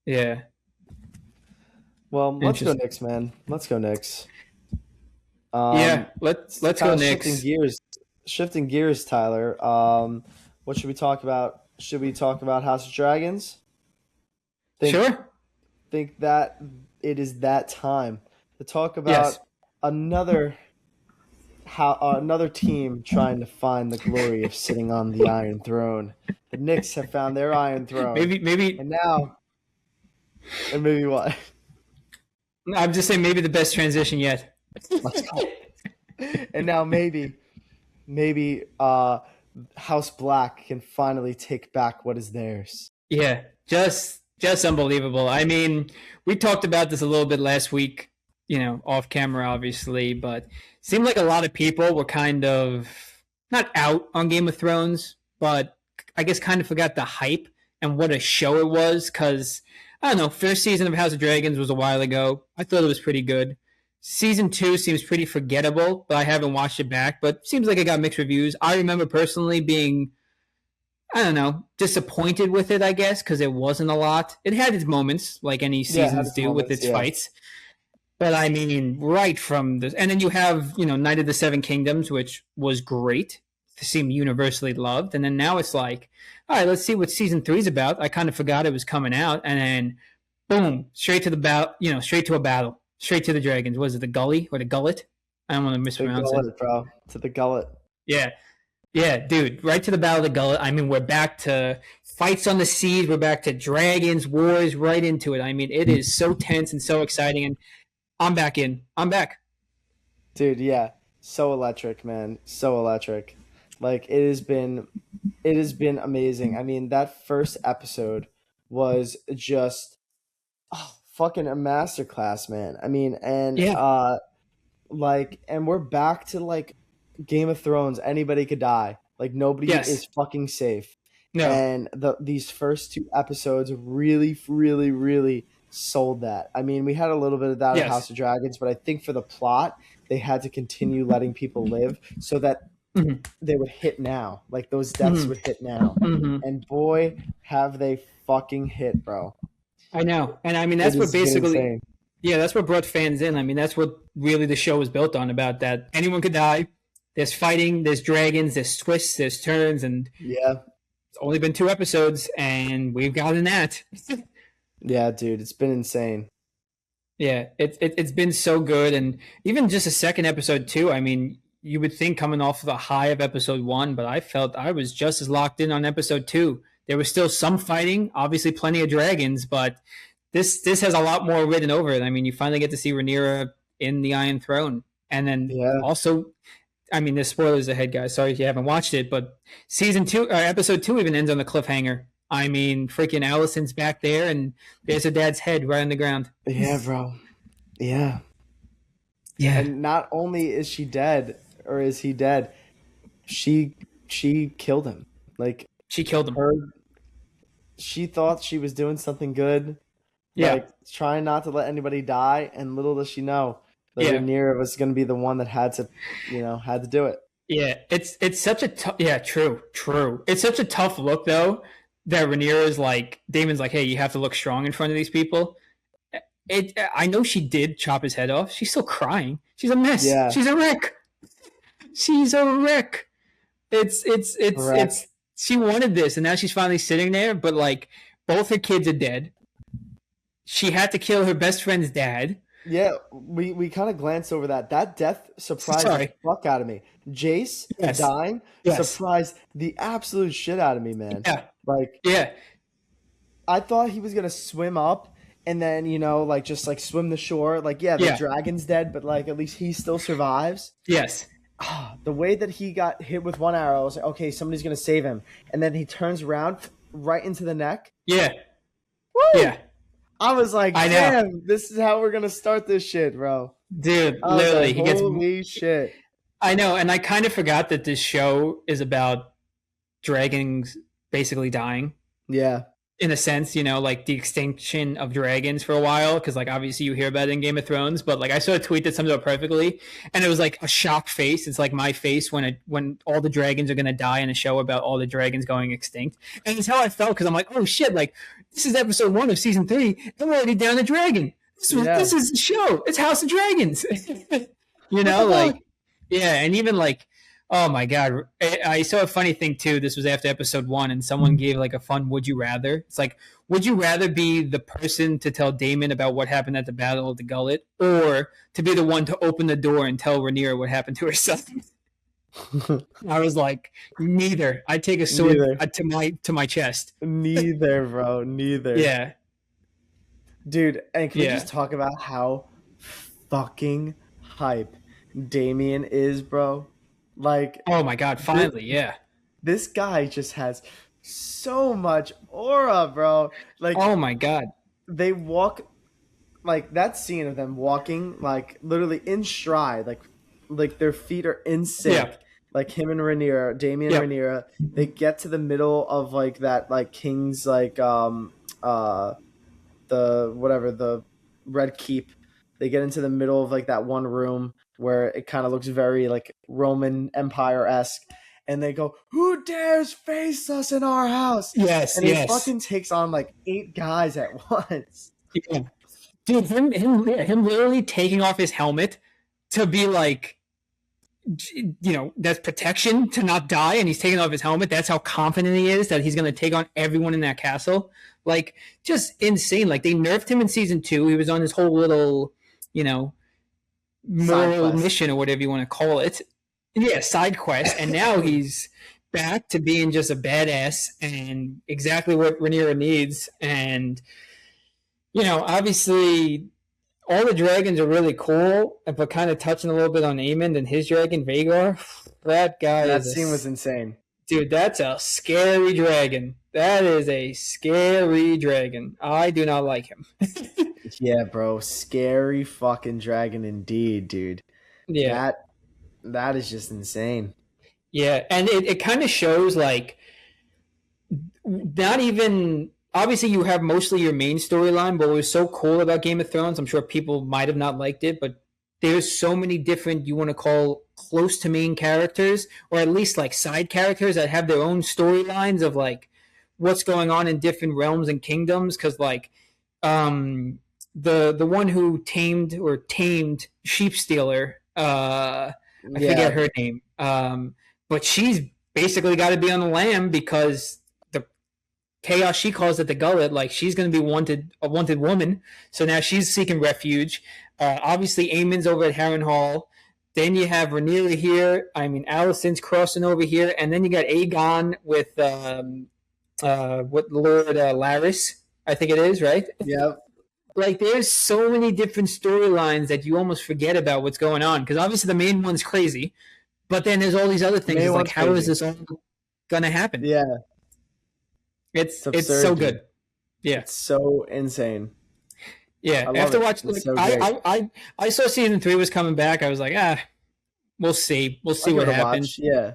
S2: Yeah.
S1: Well, let's go Knicks, man. Let's go Knicks.
S2: Let's go Knicks.
S1: Shifting gears, Tyler. What should we talk about? Should we talk about House of Dragons?
S2: Sure.
S1: Think that it is that time to talk about another team trying to find the glory of sitting on the Iron Throne. The Knicks have found their Iron Throne.
S2: Maybe,
S1: and maybe what?
S2: I'm just saying, maybe the best transition yet.
S1: Let's go. And now maybe House Black can finally take back what is theirs.
S2: Yeah, just unbelievable. We talked about this a little bit last week, off camera, obviously, but it seemed like a lot of people were kind of not out on Game of Thrones, but I guess kind of forgot the hype and what a show it was. Because, I don't know, first season of House of Dragons was a while ago. I thought it was pretty good. Season 2 seems pretty forgettable, but I haven't watched it back. But seems like it got mixed reviews. I remember personally being, I don't know, disappointed with it, I guess, because it wasn't a lot. It had its moments, like any seasons do with its fights. But right from this, and then you have, Night of the Seven Kingdoms, which was great, seemed universally loved, and then now it's like, all right, let's see what season 3 is about. I kind of forgot it was coming out, and then boom, straight to a battle, straight to the dragons. Was it the gully or the gullet? I don't want to mispronounce
S1: it, bro. To the gullet.
S2: Yeah, dude, right to the battle of the gullet. We're back to fights on the seas. We're back to dragons, wars, right into it. It is so tense and so exciting, and I'm back in. I'm back.
S1: Dude, yeah. So electric, man. So electric. Like, it has been amazing. That first episode was just fucking a masterclass, man. And we're back to like Game of Thrones. Anybody could die. Like, nobody is fucking safe. No. And these first 2 episodes really, really, really sold that. We had a little bit of that in House of Dragons, but I think for the plot, they had to continue letting people live so that they would hit now. Like, those deaths would hit now. And boy, have they fucking hit, bro.
S2: I know. And that's what basically, that's what brought fans in. That's what really the show was built on, about that anyone could die. There's fighting, there's dragons, there's twists, there's turns, and it's only been 2 episodes, and we've gotten that.
S1: Yeah, dude, it's been insane.
S2: Yeah, it's been so good, and even just a second episode too. You would think coming off the high of episode 1, but I felt I was just as locked in on episode 2. There was still some fighting, obviously plenty of dragons, but this has a lot more written over it. You finally get to see Rhaenyra in the Iron Throne, and then also I mean, there's spoilers ahead, guys. Sorry if you haven't watched it, but season 2, episode 2 even ends on a cliffhanger. I mean, freaking Allison's back there, and there's her dad's head right on the ground.
S1: Yeah, bro. Yeah.
S2: Yeah.
S1: And not only is she dead, or is he dead, she killed him. Like,
S2: she killed him.
S1: She thought she was doing something good.
S2: Yeah.
S1: Like, trying not to let anybody die, and little does she know that Rhaenyra was going to be the one that had to do it.
S2: Yeah, it's such a true. It's such a tough look though that Rhaenyra is like, Daemon's like, hey, you have to look strong in front of these people. I know she did chop his head off. She's still crying. She's a mess.
S1: Yeah.
S2: She's a wreck. It's she wanted this, and now she's finally sitting there. But like, both her kids are dead. She had to kill her best friend's dad.
S1: Yeah, we kind of glanced over that. That death surprised the fuck out of me. Jace dying surprised the absolute shit out of me, man.
S2: Yeah.
S1: Like, I thought he was gonna swim up and then, just swim the shore. Like, the dragon's dead, but like at least he still survives.
S2: Yes.
S1: The way that he got hit with one arrow, I was like, okay, somebody's gonna save him, and then he turns around right into the neck.
S2: Yeah.
S1: Woo!
S2: Yeah.
S1: I was like, damn, this is how we're going to start this shit, bro.
S2: Dude, literally.
S1: Holy shit.
S2: I know, and I kind of forgot that this show is about dragons basically dying.
S1: Yeah.
S2: In a sense, like the extinction of dragons for a while, because like obviously you hear about it in Game of Thrones, but like I saw a tweet that summed it up perfectly, and it was like a shocked face. It's like my face when all the dragons are going to die in a show about all the dragons going extinct. And it's how I felt, because I'm like, oh shit, like this is episode 1 of season 3. I'm already down a dragon. This is the show. It's House of Dragons. Like, yeah. And even like, oh my God. I saw a funny thing too. This was after episode 1, and someone gave like a fun would you rather. It's like, would you rather be the person to tell Daemon about what happened at the Battle of the Gullet, or to be the one to open the door and tell Rhaenyra what happened to her son? I was like, neither. I take a sword to my chest.
S1: Neither, bro. Neither.
S2: Yeah.
S1: Dude, and can we just talk about how fucking hype Damian is, bro? Like,
S2: oh my God, finally,
S1: this guy just has so much aura, bro. Like,
S2: oh my God.
S1: They walk, like that scene of them walking, like literally in stride, like their feet are in sync. Yeah. Like him and Rhaenyra, Damian and Rhaenyra, they get to the middle of like that, like King's, like the Red Keep. They get into the middle of like that one room where it kind of looks very like Roman Empire-esque, and they go, "Who dares face us in our house?"
S2: Yes,
S1: and he fucking takes on like 8 guys at once.
S2: Yeah. Dude, him literally taking off his helmet to be like, that's protection to not die, and he's taking off his helmet. That's how confident he is that he's going to take on everyone in that castle. Like, just insane. Like, they nerfed him in season 2. He was on his whole little, moral mission or whatever you want to call it. Yeah, side quest. And now he's back to being just a badass and exactly what Rhaenyra needs. And, obviously all the dragons are really cool, but kind of touching a little bit on Aemond and his dragon, Vhagar. That guy
S1: That scene was insane.
S2: Dude, that's a scary dragon. That is a scary dragon. I do not like him.
S1: Yeah, bro. Scary fucking dragon indeed, dude.
S2: Yeah.
S1: That is just insane.
S2: Yeah, and it kind of shows, like, not even... Obviously, you have mostly your main storyline, but what was so cool about Game of Thrones, I'm sure people might have not liked it, but there's so many different, you want to call close to main characters, or at least like side characters that have their own storylines of like what's going on in different realms and kingdoms. Because like the one who tamed Sheep Stealer, I forget her name, but she's basically got to be on the lam because the chaos she caused at the Gullet, like she's going to be a wanted woman. So now she's seeking refuge. Obviously, Aemon's over at Harrenhal. Then you have Rhaenyra here. I mean, Alicent's crossing over here, and then you got Aegon with what Lord Larys, I think it is, right?
S1: Yeah.
S2: Like, there's so many different storylines that you almost forget about what's going on, because obviously the main one's crazy. But then there's all these other things. It's like, how is this all gonna happen?
S1: Yeah,
S2: it's so good. Yeah,
S1: it's so insane.
S2: Yeah, after watching, I saw season 3 was coming back. I was like, we'll see what happens.
S1: Yeah,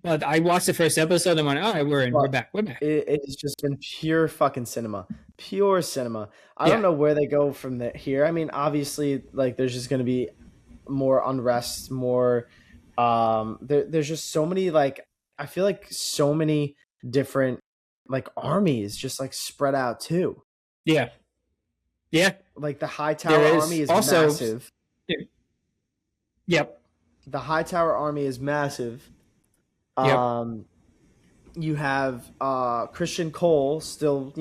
S2: but I watched the first episode and went, all right, we're back.
S1: It's just been pure fucking cinema, pure cinema. I don't know where they go from here. I mean, obviously, like there's just going to be more unrest, more. There's just so many like I feel like so many different like armies just like spread out too.
S2: Yeah.
S1: Like the Hightower army is also massive.
S2: Yep.
S1: The Hightower army is massive.
S2: Yep.
S1: You have Christian Cole still,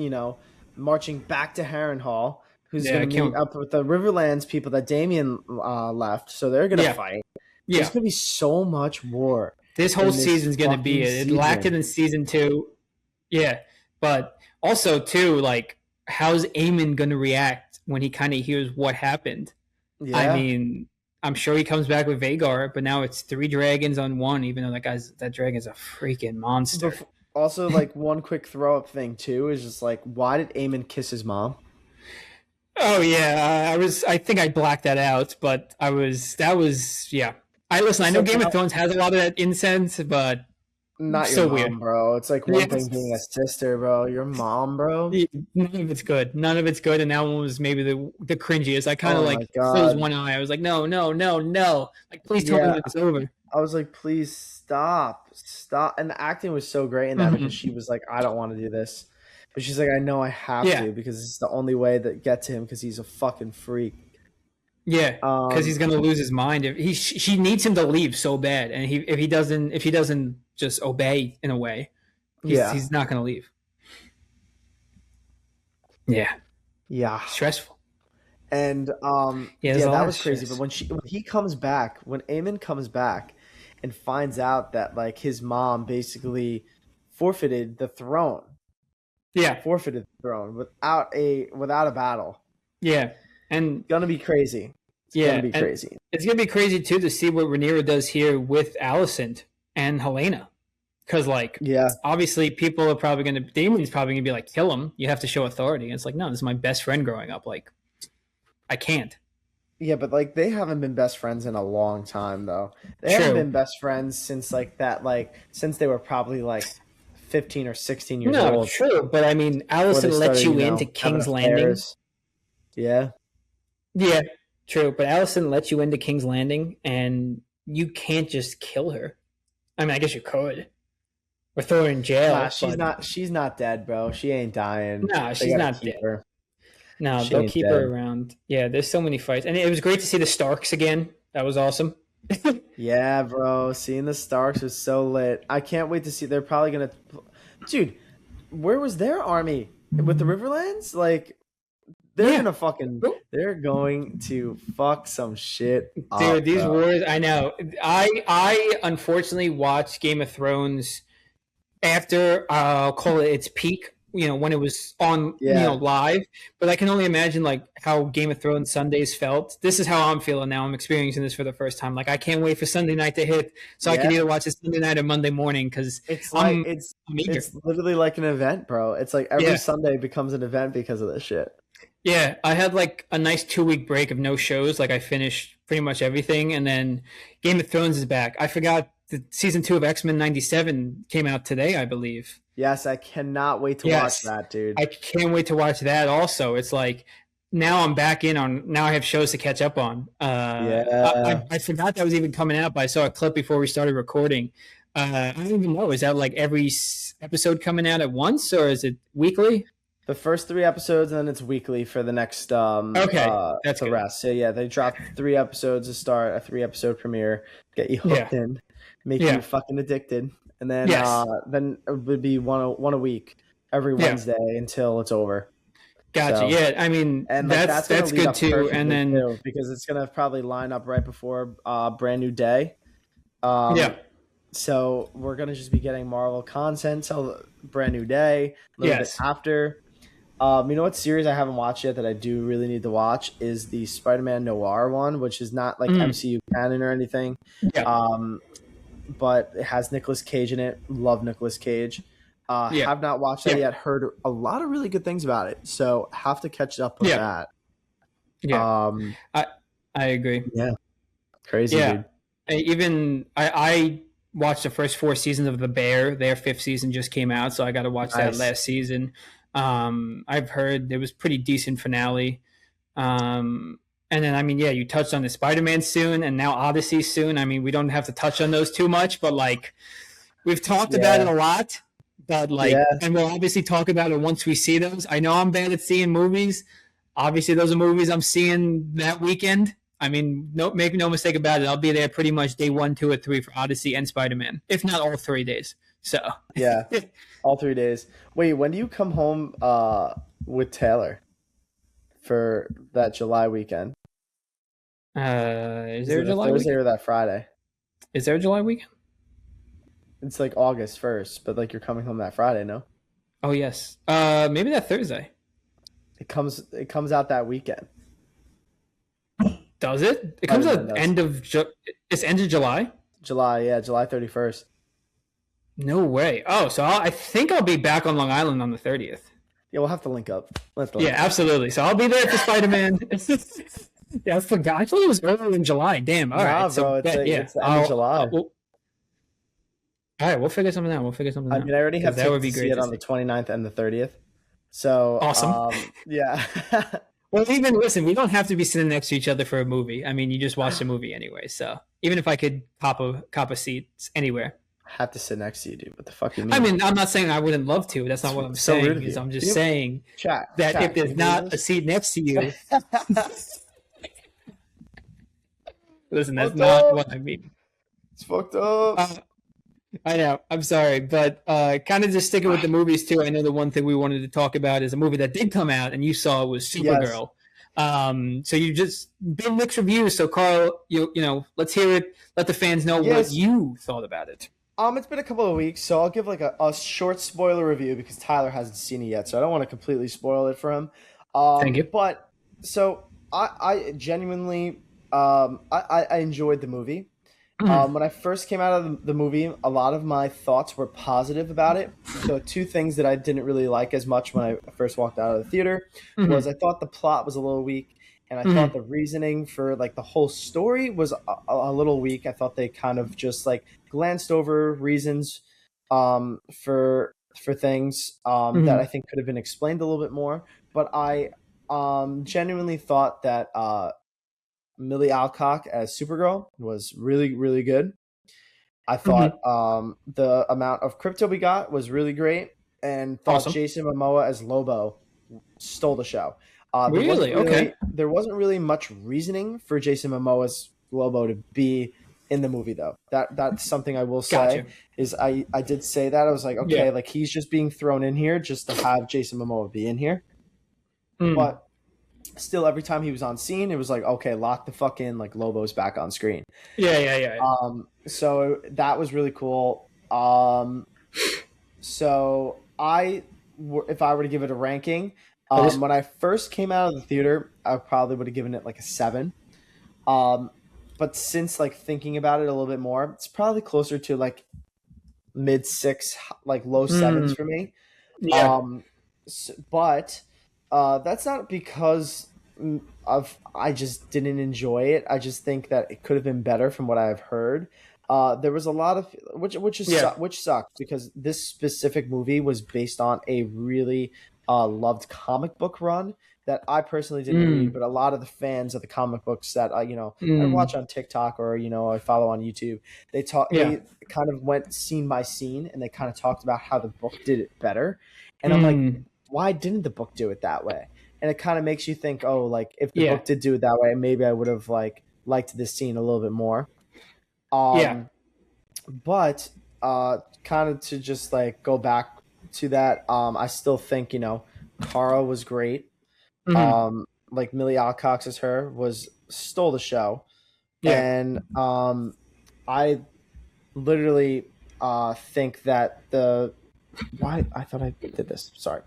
S1: marching back to Harrenhal, who's going to meet up with the Riverlands people that Damian left. So they're going to fight. There's going to be so much war.
S2: This whole season's going to be it. It lacked it in season 2. Yeah. But also, too, like, how's Eamon going to react when he kind of hears what happened? Yeah. I mean, I'm sure he comes back with Vagar, but now it's 3 dragons on 1, even though that dragon's a freaking monster.
S1: Also, like, one quick throw-up thing, too, is just like, why did Eamon kiss his mom?
S2: Oh, yeah. I think I blacked that out, but I know Game of Thrones has a lot of that incense, but
S1: not your mom, weird. Bro. It's like one thing being a sister, bro. Your mom, bro.
S2: None of it's good. And that one was maybe the cringiest. I kind of closed one eye. I was like, no. Like, please tell me that it's over.
S1: I was like, please stop. And the acting was so great in that because she was like, I don't want to do this. But she's like, I know I have to because it's the only way that get to him because he's a fucking freak.
S2: Yeah, because he's gonna lose his mind. She needs him to leave so bad, and if he doesn't just obey in a way, he's not gonna leave. Yeah, stressful.
S1: And that was crazy. But when he comes back, when Eamon comes back and finds out that like his mom basically forfeited the throne, without a battle.
S2: Yeah. And
S1: gonna be crazy. It's gonna be crazy.
S2: It's gonna be crazy too to see what Rhaenyra does here with Alicent and Helena, because obviously people are probably Damon's probably gonna be like, kill him. You have to show authority. And it's like, no, this is my best friend growing up. Like, I can't.
S1: Yeah, but like they haven't been best friends in a long time though. They haven't been best friends since since they were probably like 15 or 16 years old.
S2: No, true, but I mean, Alicent lets you into King's Landing.
S1: Yeah.
S2: Yeah, true. But Alicent lets you into King's Landing, and you can't just kill her. I mean, I guess you could. Or throw her in jail.
S1: Nah, she's not dead, bro. She ain't dying.
S2: No, she's not dead. No, they'll keep her around. Yeah, there's so many fights. And it was great to see the Starks again. That was awesome.
S1: Yeah, bro. Seeing the Starks was so lit. I can't wait to see. They're probably going to... Dude, where was their army? With the Riverlands? Like... They're going to fuck some shit up.
S2: Dude, these wars, I know. I unfortunately watched Game of Thrones after I'll call it its peak, when it was on live. But I can only imagine like how Game of Thrones Sundays felt. This is how I'm feeling now. I'm experiencing this for the first time. Like I can't wait for Sunday night to hit so I can either watch it Sunday night or Monday morning because
S1: it's literally like an event, bro. It's like every Sunday becomes an event because of this shit.
S2: Yeah, I had like a nice 2-week break of no shows. Like I finished pretty much everything, and then Game of Thrones is back. I forgot the season 2 of X-Men '97 came out today, I believe.
S1: Yes, I cannot wait to watch that, dude.
S2: I can't wait to watch that. Also, it's like now I'm back in on. Now I have shows to catch up on. I forgot that was even coming out, but I saw a clip before we started recording. I don't even know. Is that like every episode coming out at once, or is it weekly?
S1: The first 3 episodes, and then it's weekly for the next. That's the good. Rest. So yeah, they dropped 3 episodes to start a 3-episode premiere, get you hooked in, make you fucking addicted, and then then it would be one a week every Wednesday until it's over.
S2: Gotcha. So, yeah, I mean, and that's good too. And then
S1: because it's gonna probably line up right before Brand New Day. So we're gonna just be getting Marvel content till Brand New Day. A little bit after. You know what series I haven't watched yet that I do really need to watch is the Spider-Man Noir one, which is not like MCU canon or anything. Yeah. but it has Nicolas Cage in it. Love Nicolas Cage. Have not watched that yet. Heard a lot of really good things about it, so have to catch up with that.
S2: Yeah, I agree.
S1: Yeah, crazy, dude.
S2: I watched the first 4 seasons of The Bear. Their 5th season just came out, so I got to watch that last season. I've heard there was pretty decent finale. And then, I mean, you touched on the Spider-Man soon, and now Odyssey soon. I mean, we don't have to touch on those too much, but like we've talked about it a lot. But like, and we'll obviously talk about it once we see those. I know I'm bad at seeing movies. Obviously, those are movies I'm seeing that weekend. I mean, make no mistake about it. I'll be there pretty much day 1, 2, or 3 for Odyssey and Spider-Man, if not all 3 days. So
S1: yeah, all 3 days. Wait, when do you come home with Taylor for that July weekend?
S2: Is there a July
S1: Thursday
S2: weekend?
S1: Or that Friday?
S2: Is there a July weekend?
S1: It's like August 1st, but like you're coming home that Friday, no?
S2: Oh yes. Maybe that Thursday.
S1: It comes out that weekend.
S2: Does it? It comes out end of July?
S1: July, yeah, July 31st.
S2: No way. Oh, so I think I'll be back on Long Island on the 30th.
S1: Yeah, we'll have to link up.
S2: Absolutely. So I'll be there for Spider-Man. Yeah, I forgot. I thought it was earlier in July. Damn. All right.
S1: Bro, it's the end of July.
S2: All right, we'll figure something out.
S1: I mean, I already have tickets to see it on the 29th and the 30th. So
S2: awesome.
S1: Yeah.
S2: Well, even listen, we don't have to be sitting next to each other for a movie. I mean, you just watch the movie anyway. So even if I could cop a seat anywhere,
S1: I have to sit next to you, dude. What the fuck you mean?
S2: I mean, I'm not saying I wouldn't love to. That's not what I'm saying. I'm just saying that if there's not a seat next to you, listen, that's not what I mean.
S1: It's fucked up.
S2: I know. I'm sorry, but kind of just sticking with the movies too. I know the one thing we wanted to talk about is a movie that did come out and you saw was Supergirl. Yes. So you just big mixed reviews. So Carl, you know, let's hear it. Let the fans know what you thought about it.
S1: It's been a couple of weeks, so I'll give like a short spoiler review because Tyler hasn't seen it yet, so I don't want to completely spoil it for him.
S2: Thank you.
S1: But so I genuinely I enjoyed the movie. When I first came out of the movie, a lot of my thoughts were positive about it. So 2 things that I didn't really like as much when I first walked out of the theater was I thought the plot was a little weak, and I thought the reasoning for like the whole story was a little weak. I thought they kind of just like glanced over reasons for things that I think could have been explained a little bit more. But I genuinely thought that Millie Alcock as Supergirl was really, really good. I thought the amount of crypto we got was really great, and thought Jason Momoa as Lobo stole the show.
S2: Really? Okay.
S1: There wasn't really much reasoning for Jason Momoa's Lobo to be in the movie, though. That's something I will say. Is I did say that. I was like, okay, like he's just being thrown in here just to have Jason Momoa be in here. But still, every time he was on scene, it was like, okay, lock the fuck in, like Lobo's back on screen.
S2: Yeah.
S1: So that was really cool. So if I were to give it a ranking, when I first came out of the theater, I probably would have given it like a 7. But since like thinking about it a little bit more, it's probably closer to like mid 6, like low 7s for me.
S2: Yeah.
S1: But that's not because I just didn't enjoy it. I just think that it could have been better from what I've heard. There was a lot of which sucked because this specific movie was based on a really loved comic book run that I personally didn't read, but a lot of the fans of the comic books that I watch on TikTok or I follow on YouTube, they kind of went scene by scene and they kind of talked about how the book did it better. And I'm like, why didn't the book do it that way? And it kind of makes you think, oh, like if the book did do it that way, maybe I would have like liked this scene a little bit more. But kind of to just like go back to that, I still think Kara was great. Like Millie Alcock as her stole the show, and I literally think that I thought I did this. Sorry.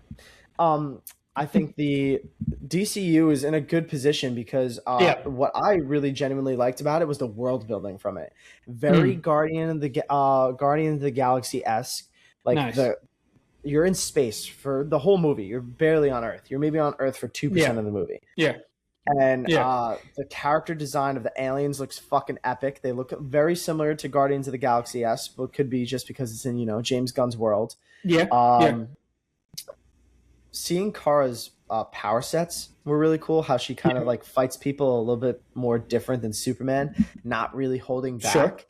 S1: I think the DCU is in a good position because what I really genuinely liked about it was the world building from it. Very Guardians of the Galaxy-esque. Like
S2: nice.
S1: You're in space for the whole movie. You're barely on Earth. You're maybe on Earth for 2% of the movie.
S2: Yeah.
S1: And the character design of the aliens looks fucking epic. They look very similar to Guardians of the Galaxy-esque, but could be just because it's in, James Gunn's world.
S2: Yeah.
S1: Seeing Kara's power sets were really cool. How she kind of like fights people a little bit more different than Superman, not really holding back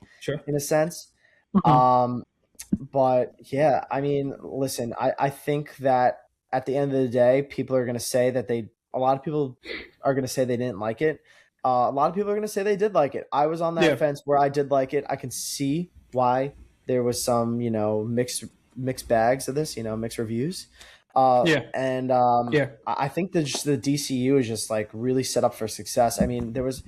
S1: in a sense. But yeah, I mean, listen, I think that at the end of the day, people are going to say that a lot of people are going to say they didn't like it. A lot of people are going to say they did like it. I was on that fence where I did like it. I can see why there was some, mixed bags of this, mixed reviews. I think the DCU is just like really set up for success. I mean, there was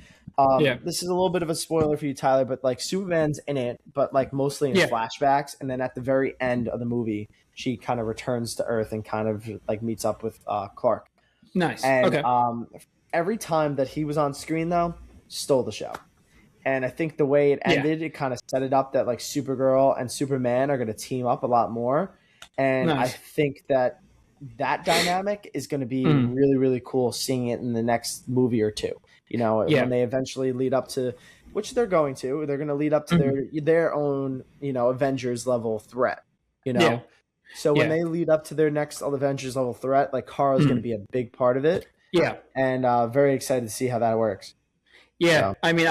S1: this is a little bit of a spoiler for you, Tyler, but like Superman's in it, but like mostly in flashbacks, and then at the very end of the movie, she kind of returns to Earth and kind of like meets up with Clark.
S2: Nice.
S1: And every time that he was on screen, though, stole the show. And I think the way it ended, it kind of set it up that like Supergirl and Superman are going to team up a lot more. And I think that dynamic is going to be really, really cool seeing it in the next movie or two. When they eventually lead up to, which they're going to lead up to their own, Avengers level threat, So when they lead up to their next Avengers level threat, like Kara is going to be a big part of it.
S2: Yeah.
S1: And very excited to see how that works.
S2: Yeah, so. I mean,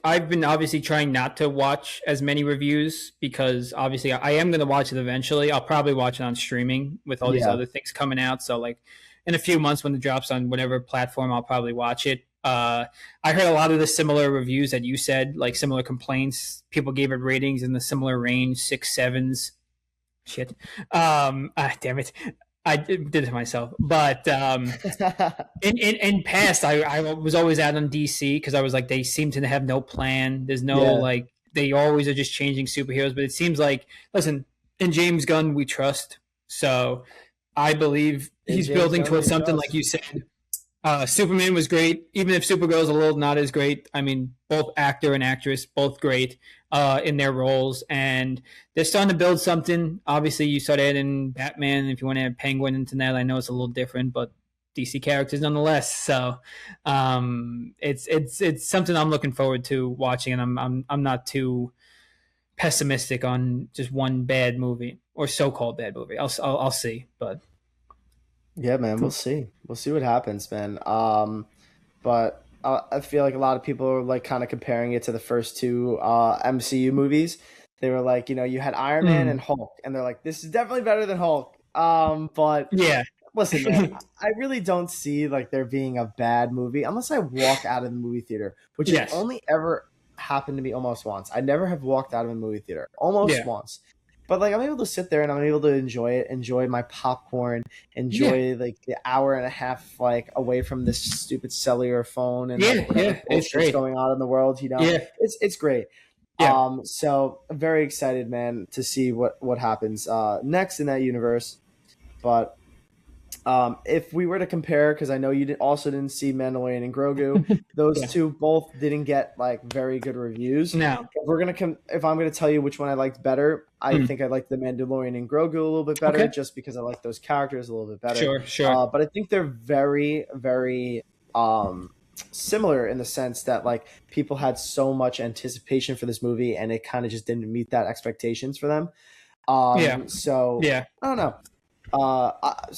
S2: I've been obviously trying not to watch as many reviews because obviously I am going to watch it eventually. I'll probably watch it on streaming with all these other things coming out. So like in a few months when it drops on whatever platform, I'll probably watch it. I heard a lot of the similar reviews that you said, like similar complaints. People gave it ratings in the similar range, 6, 7s. Shit. Damn it. I did it to myself, but in past, I was always out on DC because I was like, they seem to have no plan. There's no like, they always are just changing superheroes. But it seems like, listen, in James Gunn we trust, so I believe he's building towards something like you said. Superman was great, even if Supergirl's a little not as great. I mean, both actor and actress, both great in their roles, and they're starting to build something. Obviously, you started adding Batman. If you want to add Penguin into that, I know it's a little different, but DC characters nonetheless. So it's something I'm looking forward to watching, and I'm not too pessimistic on just one bad movie or so-called bad movie. I'll see, but.
S1: Yeah, man, we'll see. We'll see what happens, man. But I feel like a lot of people are like kind of comparing it to the first two MCU movies. They were like, you had Iron Man and Hulk, and they're like, this is definitely better than Hulk. But listen, man, I really don't see like there being a bad movie unless I walk out of the movie theater, which has only ever happened to me almost once. I never have walked out of a movie theater almost once. But like I'm able to sit there and I'm able to enjoy it, enjoy my popcorn, enjoy like the hour and a half like away from this stupid cellular phone and it's great going on in the world. It's great. So I'm very excited, man, to see what happens next in that universe. But if we were to compare, because I know you also didn't see Mandalorian and Grogu, those two both didn't get like very good reviews.
S2: No,
S1: if I'm gonna tell you which one I liked better, I think I liked the Mandalorian and Grogu a little bit better, just because I like those characters a little bit better.
S2: Sure.
S1: But I think they're very, very similar in the sense that like people had so much anticipation for this movie, and it kind of just didn't meet that expectations for them. So I don't know.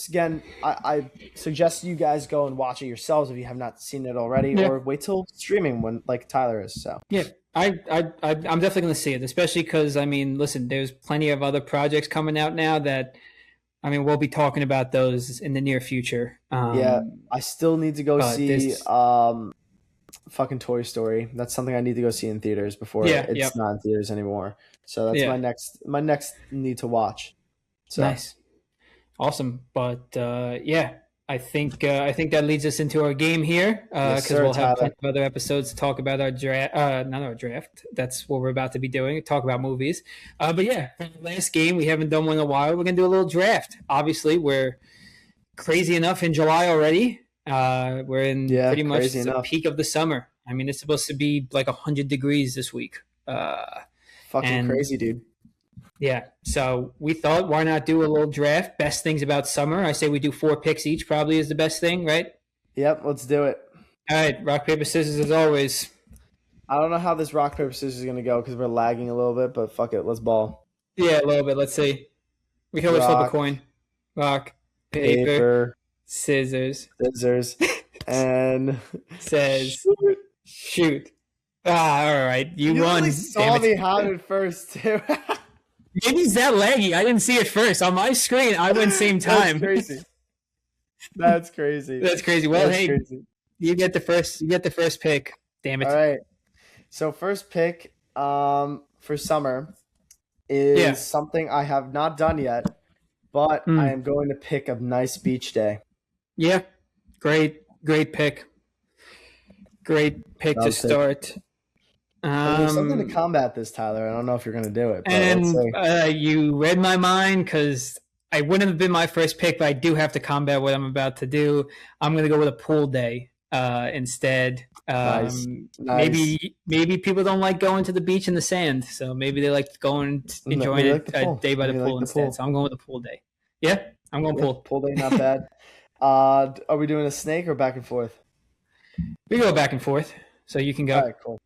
S1: Again, I suggest you guys go and watch it yourselves if you have not seen it already, or wait till streaming when like Tyler is. So
S2: I'm definitely going to see it, especially because I mean, listen, there's plenty of other projects coming out now that I mean we'll be talking about those in the near future.
S1: I still need to go see fucking Toy Story. That's something I need to go see in theaters before it's not in theaters anymore. So that's my next need to watch. So.
S2: Nice. Awesome, but I think that leads us into our game here because we'll have plenty of other episodes to talk about our draft. Not our draft. That's what we're about to be doing. Talk about movies. But for the last game, we haven't done one in a while. We're gonna do a little draft. Obviously, we're crazy enough in July already. We're in pretty much the peak of the summer. I mean, it's supposed to be like 100 degrees this week.
S1: Fucking crazy, dude.
S2: Yeah. So we thought, why not do a little draft? Best things about summer. I say we do 4 picks each, probably is the best thing, right?
S1: Yep, let's do it.
S2: All right. Rock, paper, scissors as always.
S1: I don't know how this rock, paper, scissors is going to go because we're lagging a little bit, but fuck it. Let's ball.
S2: Yeah, a little bit. Let's see. We can always flip a coin. Rock, paper, scissors.
S1: And
S2: says shoot. All right. You won.
S1: You saw me have it first, too.
S2: Maybe it's that laggy. I didn't see it first. On my screen, I went same time.
S1: That's crazy.
S2: That's crazy. Well, crazy. You get the first pick. Damn it.
S1: All right. So first pick for summer is something I have not done yet, but I am going to pick a nice beach day.
S2: Yeah. Great pick. Great pick to start.
S1: There's something to combat this, Tyler. I don't know if you're going to do it. But
S2: and you read my mind because I wouldn't have been my first pick, but I do have to combat what I'm about to do. I'm going to go with a pool day instead.
S1: Nice.
S2: Maybe people don't like going to the beach in the sand, so maybe they like enjoying it a day by the pool instead. So I'm going with a pool day. Yeah, I'm going pool.
S1: Pool day, not bad. Are we doing a snake or back and forth?
S2: We go back and forth, so you can go.
S1: All right, cool.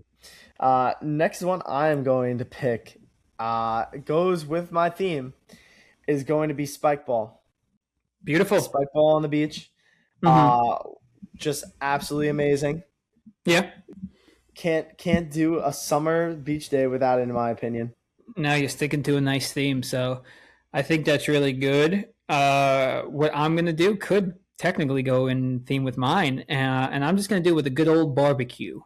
S1: Next one I am going to pick goes with my theme is going to be spike ball.
S2: Beautiful.
S1: Spike ball on the beach. Just absolutely amazing.
S2: Yeah.
S1: Can't do a summer beach day without it, in my opinion.
S2: No, you're sticking to a nice theme, so I think that's really good. What I'm going to do could technically go in theme with mine, and I'm just going to do it with a good old barbecue.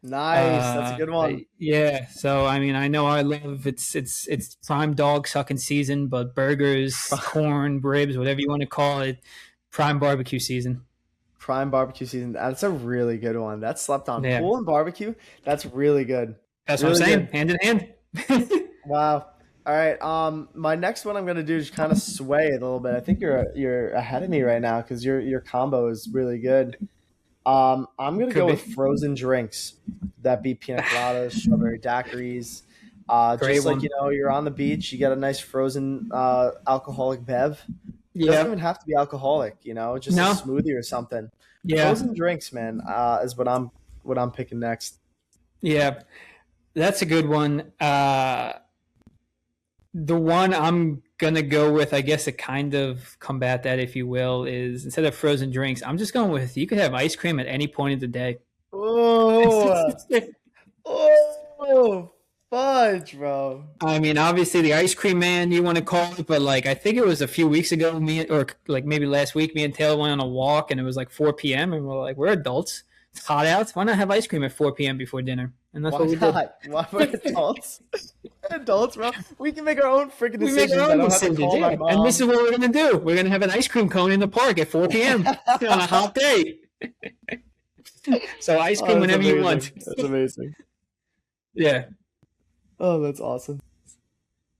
S1: Nice, that's a good one.
S2: Yeah, so I mean, I know I love it's prime dog sucking season, but burgers, corn, ribs, whatever you want to call it, prime barbecue season.
S1: Prime barbecue season. That's a really good one. That's slept on. Yeah. Pool and barbecue. That's really good.
S2: That's really what I'm saying. Good. Hand in hand.
S1: Wow. All right. My next one I'm gonna do is kind of sway it a little bit. I think you're ahead of me right now because your combo is really good. I'm gonna go with frozen drinks. That be pina coladas, strawberry daiquiris. Just like you're on the beach, you get a nice frozen alcoholic bev. It doesn't even have to be alcoholic, just a smoothie or something. Yeah. Frozen drinks, man, is what I'm picking next.
S2: Yeah, that's a good one. The one I'm going to go with, I guess, to kind of combat that, if you will, is instead of frozen drinks, I'm just going with you could have ice cream at any point of the day.
S1: Oh, fudge, bro.
S2: I mean, obviously the ice cream man, you want to call it, but like I think it was a few weeks ago, maybe last week, me and Taylor went on a walk, and it was like 4 p.m. and we're like, we're adults. It's hot out. Why not have ice cream at 4 p.m. before dinner? And that's what we did.
S1: Why we're adults? Adults, bro. We can make our own freaking decisions. We make our own decisions,
S2: And this is what we're going to do. We're going to have an ice cream cone in the park at 4 p.m. on a hot day. So ice cream whenever you want.
S1: That's amazing.
S2: Yeah.
S1: Oh, that's awesome.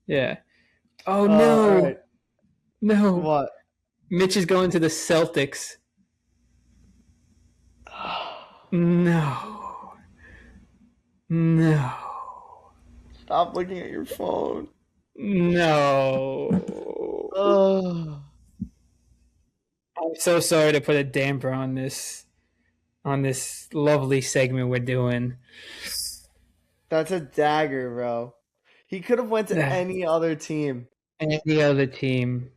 S2: Yeah. Oh, no.
S1: Right.
S2: No.
S1: What?
S2: Mitch is going to the Celtics. No.
S1: Stop looking at your phone.
S2: No. I'm so sorry to put a damper on this lovely segment we're doing.
S1: That's a dagger, bro. He could have went to any other team.
S2: Any other team.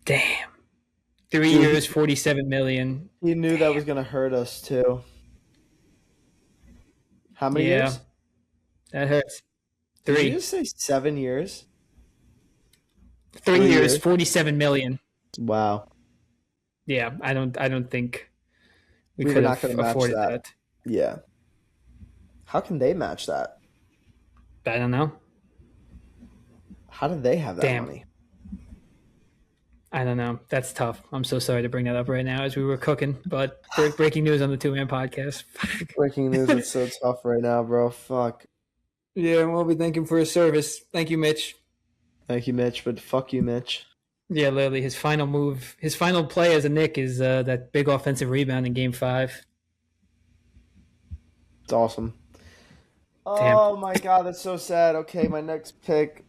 S2: Damn. 3 years, $47 million.
S1: He knew that was going to hurt us, too. How many years?
S2: That hurts. 3.
S1: Did you just say 7 years?
S2: 3 years, $47 million.
S1: Wow.
S2: Yeah, I don't think we could have afforded that.
S1: Yeah. How can they match that?
S2: I don't know.
S1: How did they have that money?
S2: I don't know. That's tough. I'm so sorry to bring that up right now as we were cooking, but breaking news on the Two Man Podcast.
S1: Breaking news is so tough right now, bro. Fuck.
S2: Yeah, we'll be thanking for his service. Thank you, Mitch.
S1: Thank you, Mitch, but fuck you, Mitch.
S2: Yeah, literally, his final move, his final play as a Knick is that big offensive rebound in Game 5.
S1: It's awesome.
S2: Damn.
S1: Oh my god, that's so sad. Okay, my next pick.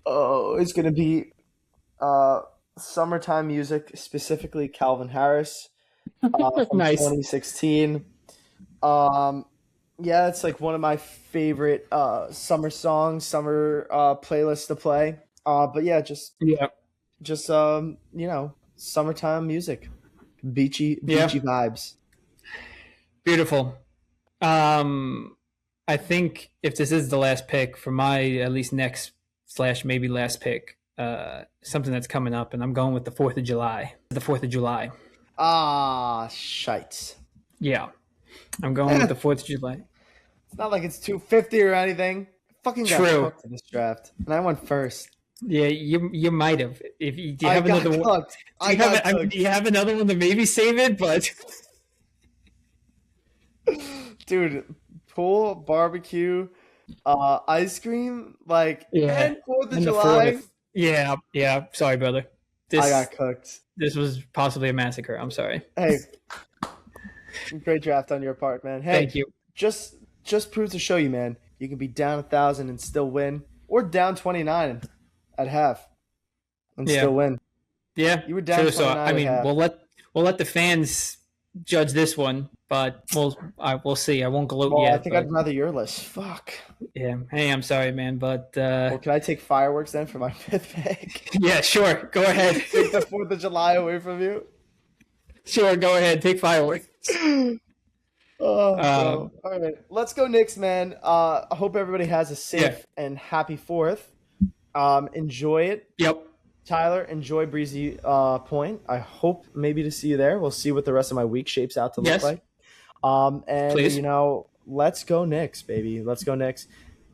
S1: Oh, it's gonna be summertime music, specifically Calvin Harris, from
S2: Nice.
S1: 2016. Yeah, it's like one of my favorite summer songs, summer playlists to play. But yeah, just summertime music, beachy vibes.
S2: Beautiful. I think if this is the last pick for my at least next / maybe last pick, something that's coming up, and I'm going with the 4th of July. The 4th of July.
S1: Ah, shite.
S2: Yeah, I'm going with the 4th of July.
S1: It's not like it's 250 or anything. Fucking got cooked in this draft, and I went first.
S2: Yeah, you might have. If you do you
S1: I
S2: have
S1: got
S2: another
S1: cooked.
S2: one, do you have another one to maybe save it? But
S1: dude, pool, barbecue, ice cream, like, and 4th of July.
S2: Yeah. Sorry, brother.
S1: I got cooked.
S2: This was possibly a massacre. I'm sorry.
S1: Hey, great draft on your part, man. Hey,
S2: thank you.
S1: Just proves to show you, man. You can be down 1,000 and still win, or down 29 at half and still win.
S2: Yeah,
S1: you were down 29
S2: so I mean,
S1: at half.
S2: we'll let the fans judge this one, but we'll see. I won't gloat yet.
S1: I think I'd rather your list. Fuck.
S2: Yeah. Hey, I'm sorry, man, but
S1: well, can I take fireworks then for my 5th pick?
S2: Yeah, sure. Go ahead.
S1: Take the 4th of July away from you.
S2: Sure, go ahead. Take fireworks.
S1: All right. Let's go Knicks, man. I hope everybody has a safe and happy 4th. Enjoy it.
S2: Yep.
S1: Tyler, enjoy Breezy Point. I hope maybe to see you there. We'll see what the rest of my week shapes out to look like. And
S2: please.
S1: Let's go Knicks, baby. Let's go Knicks.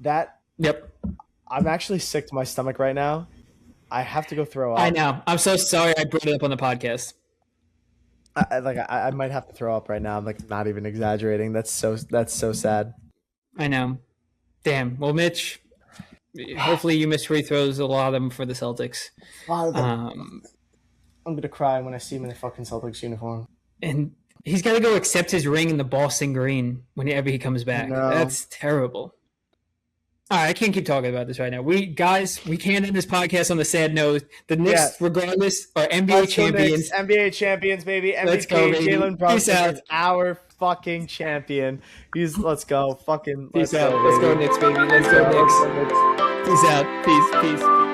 S1: I'm actually sick to my stomach right now. I have to go throw up.
S2: I know. I'm so sorry I brought it up on the podcast.
S1: I might have to throw up right now. I'm like not even exaggerating. That's so sad.
S2: I know. Damn. Well, Mitch, hopefully you miss free throws, a lot of them for the Celtics.
S1: I'm gonna cry when I see him in the fucking Celtics uniform.
S2: And he's got to go accept his ring in the Boston green whenever he comes back. No. That's terrible. All right, I can't keep talking about this right now. We can't end this podcast on the sad note. The Knicks, regardless, are NBA champions.
S1: NBA champions, baby. MVP Jalen Brunson is our fucking champion. Let's go. Fucking
S2: Peace out. Let's go Knicks, baby. Let's go Knicks. Peace out. Peace.